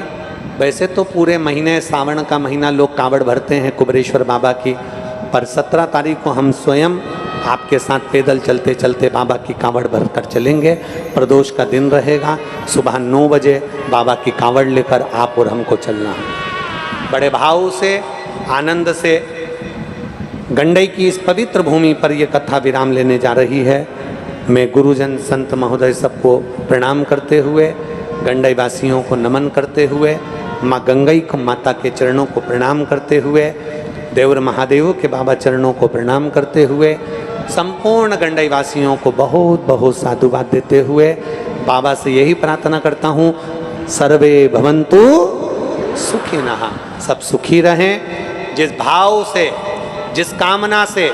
वैसे तो पूरे महीने, सावन का महीना लोग कावड़ भरते हैं कुबरेश्वर बाबा की, पर 17 तारीख को हम स्वयं आपके साथ पैदल चलते चलते बाबा की कावड़ भरकर चलेंगे। प्रदोष का दिन रहेगा, सुबह 9 बजे बाबा की कावड़ लेकर आप और हमको चलना है। बड़े भाव से, आनंद से गंडई की इस पवित्र भूमि पर यह कथा विराम लेने जा रही है। मैं गुरुजन संत महोदय सबको प्रणाम करते हुए, गंडई वासियों को नमन करते हुए, माँ गंगई को माता के चरणों को प्रणाम करते हुए, देवर महादेव के बाबा चरणों को प्रणाम करते हुए, संपूर्ण गंडई वासियों को बहुत बहुत साधुवाद देते हुए बाबा से यही प्रार्थना करता हूँ, सर्वे भवन्तु सुखिनः, सब सुखी रहें। जिस भाव से, जिस कामना से,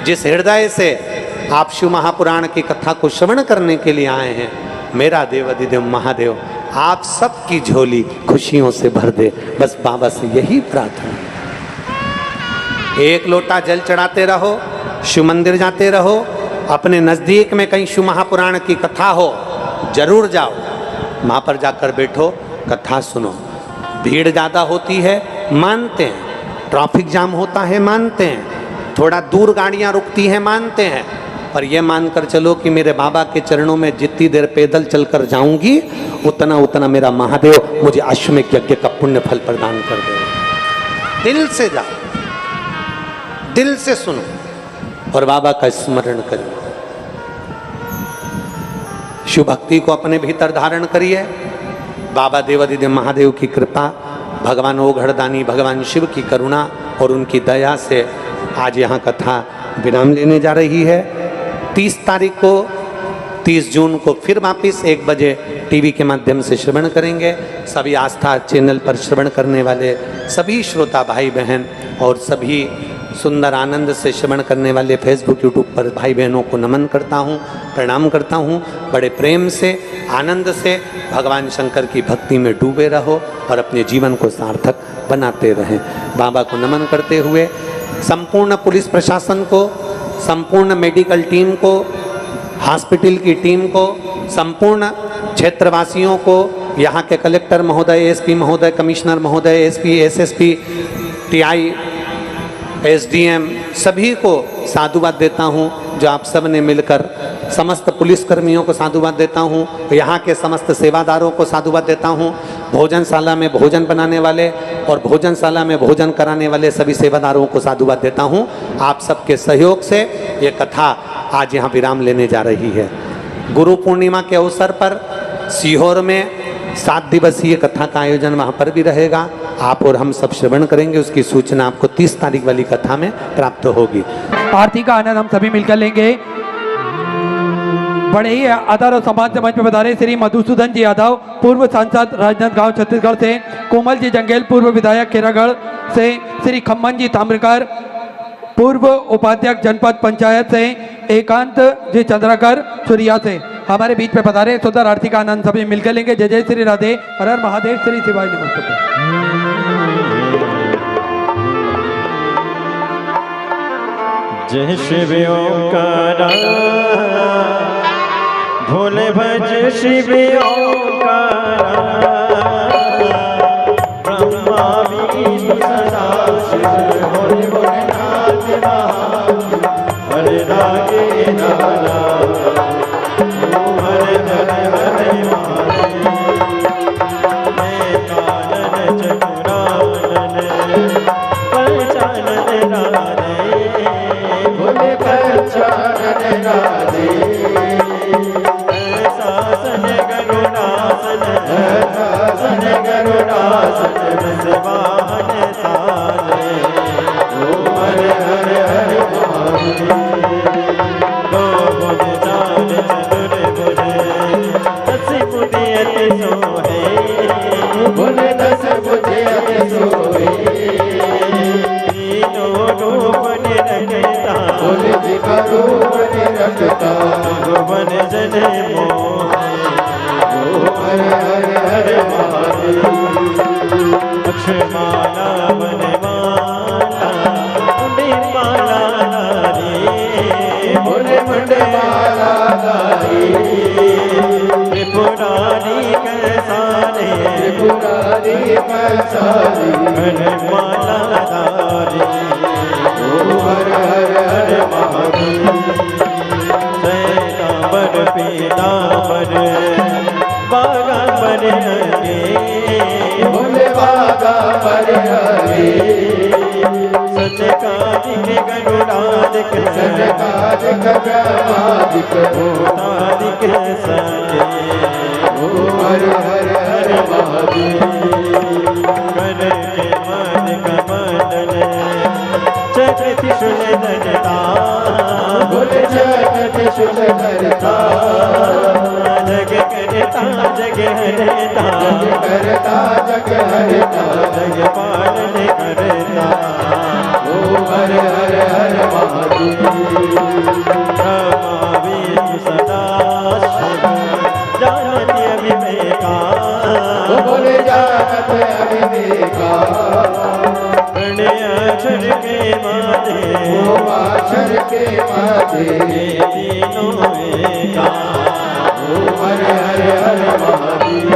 जिस हृदय से आप शिव महापुराण की कथा को श्रवण करने के लिए आए हैं, मेरा देवाधिदेव महादेव आप सबकी झोली खुशियों से भर दे। बस बाबा से यही प्रार्थना। एक लोटा जल चढ़ाते रहो, शिव मंदिर जाते रहो, अपने नज़दीक में कहीं शिव महापुराण की कथा हो जरूर जाओ, वहाँ पर जाकर बैठो, कथा सुनो। भीड़ ज़्यादा होती है मानते हैं, ट्रैफिक जाम होता है मानते हैं, थोड़ा दूर गाड़ियाँ रुकती हैं मानते हैं, पर यह मानकर चलो कि मेरे बाबा के चरणों में जितनी देर पैदल चलकर जाऊंगी उतना उतना मेरा महादेव मुझे अश्वमेध यज्ञ का पुण्य फल प्रदान कर दे। दिल से जाओ, दिल से सुनो और बाबा का स्मरण करिए। शिव भक्ति को अपने भीतर धारण करिए। बाबा देवाधिदेव महादेव की कृपा, भगवान ओघड़दानी भगवान शिव की करुणा और उनकी दया से आज यहाँ कथा विराम लेने जा रही है। 30 तारीख को, 30 जून को फिर वापिस 1 बजे टीवी के माध्यम से श्रवण करेंगे। सभी आस्था चैनल पर श्रवण करने वाले सभी श्रोता भाई बहन और सभी सुंदर आनंद से श्रवण करने वाले फेसबुक यूट्यूब पर भाई बहनों को नमन करता हूँ, प्रणाम करता हूँ। बड़े प्रेम से, आनंद से भगवान शंकर की भक्ति में डूबे रहो और अपने जीवन को सार्थक बनाते रहें। बाबा को नमन करते हुए संपूर्ण पुलिस प्रशासन को, संपूर्ण मेडिकल टीम को, हॉस्पिटल की टीम को, संपूर्ण क्षेत्रवासियों को, यहाँ के कलेक्टर महोदय, एसपी महोदय, कमिश्नर महोदय, एसपी, एसएसपी, टीआई, एसडीएम सभी को साधुवाद देता हूँ। जो आप सब ने मिलकर, समस्त पुलिसकर्मियों को साधुवाद देता हूँ, यहाँ के समस्त सेवादारों को साधुवाद देता हूँ, भोजनशाला में भोजन बनाने वाले और भोजनशाला में भोजन कराने वाले सभी सेवादारों को साधुवाद देता हूँ। आप सबके सहयोग से ये कथा आज यहाँ विराम लेने जा रही है। गुरु पूर्णिमा के अवसर पर सीहोर में 7 दिवसीय कथा का आयोजन वहाँ पर भी रहेगा। आप और हम सब श्रवण करेंगे, उसकी सूचना आपको 30 तारीख वाली कथा में प्राप्त होगी। आरती का आनंद हम सभी मिलकर लेंगे। बड़े ही आधार और समाज से मंच पर बता रहे श्री मधुसूदन जी यादव, पूर्व सांसद राजनांदगांव छत्तीसगढ़ से, कोमल जी जंगेल, पूर्व विधायक केरागढ़ से, श्री खम्मन जी ताम्रकर, पूर्व उपाध्यक्ष जनपद पंचायत से, एकांत जी चंद्राकर सुरिया से हमारे बीच में बता रहे। सुंदर आरती का आनंद सभी मिलकर लेंगे। जय जय श्री राधे, हर हर महादेव, श्री शिवाय नमस्ते। जय शिव ओंकारा, भोले भज शिव ओंकारा, ब्रह्मा विष्णु सदा शिव, भोले भोलेनाथ महादेव, हरे रागे नारा, हरे हरे हरे महादेव, मैं कानन चतुरानन पंचानन राधे, भोले पंचानन राधे, शासन गरुड़ासन, शासन गरुड़ासन, बसवाहन सारे, हरे हरे हरे महादेव, दो भुज चार चतुर्भुज, 10 भुज अति सोहे, भोले 10 भुज अति सोहे, तीनों रूप निरखता, भोले जी का रूप निरखता, भुवन जन मोहे, हरे हरे हरे महादेव, अक्षमाला वनमाला, मुंडमाला नारी, भोले मुंडमाला नारी, त्रिपुरारी कैसारे, त्रिपुरारी कैसारी, वनमाला नारी, हरे हरे हरे महादेव, जयनावर पीतांबर, बागांबर हरे, भोले बागांबर हरे, सचकादिक गरुड़ादिक, सचकादिक ब्रह्मादिक, भूतादिक सचे, हरे हरे हरे महादेव, कर के मन कमंडल, चक्र त्रिशूल धरता, बोले जगत सुख करता जग करता जग हरता जग करता जग हरता जग पालन करता ओ हर हर हर महादेव ब्रह्मा विष्णु सदा शिव जानती अविवेका ओ बोले जगत अविवेका प्रणय अक्षर के माते ओ अक्षर के माते ये तीनों एका ओ हर हर हर महादेव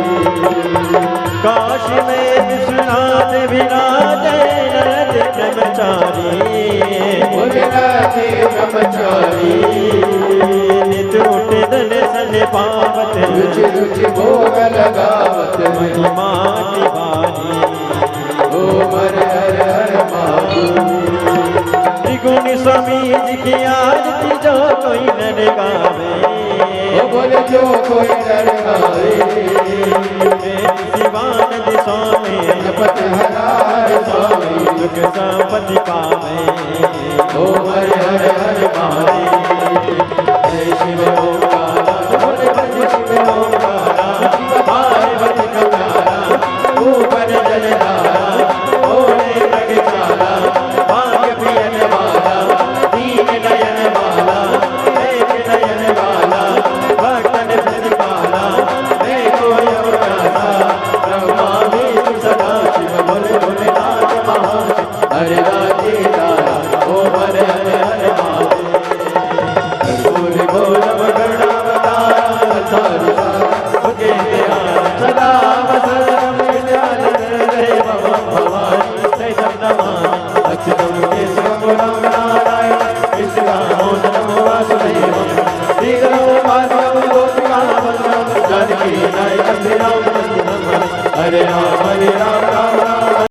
काशी में विश्वनाथ विराजे नरद ब्रह्मचारी बोले राधे ब्रह्मचारी नित्य उठे धन सन पावत रुचि रुचि भोग लगावत महिमा की बारी ओ हर हर हर महादेव त्रिगुण स्वामी जी की आरती जो कोई नर गावे ओ बोले जो कोई नर गावे शिवानंद स्वामी जपत हर स्वामी सुख संपत्ति पावे ओ हर हर हर महादेव जय शिव ओंकारा बोले भज शिव ओंकारा पार्वती का प्यारा ऊपर जलधारा ओढ़े लग चारा भाग्य पियन वाला दीन नयन वाला एक नयन वाला भक्तन प्रतिपाला मैं कोई अवकाशा ब्रह्मा विष्णु सदा शिव बोले भोलेनाथ महाशिव हरे राधे तारा ओ हरे हरे हरे महादेव बोले बोलम गणावतारा साधु साधु के ध्यान सदा वसरम विद्यानंद रे भवम भवानी सैतम नमामि अच्युतम केशवम नारायण कृष्णो नमो वासुदेवम श्रीधरो माधवम गोपिका वंदनम जानकी नायक श्री राम हरे राम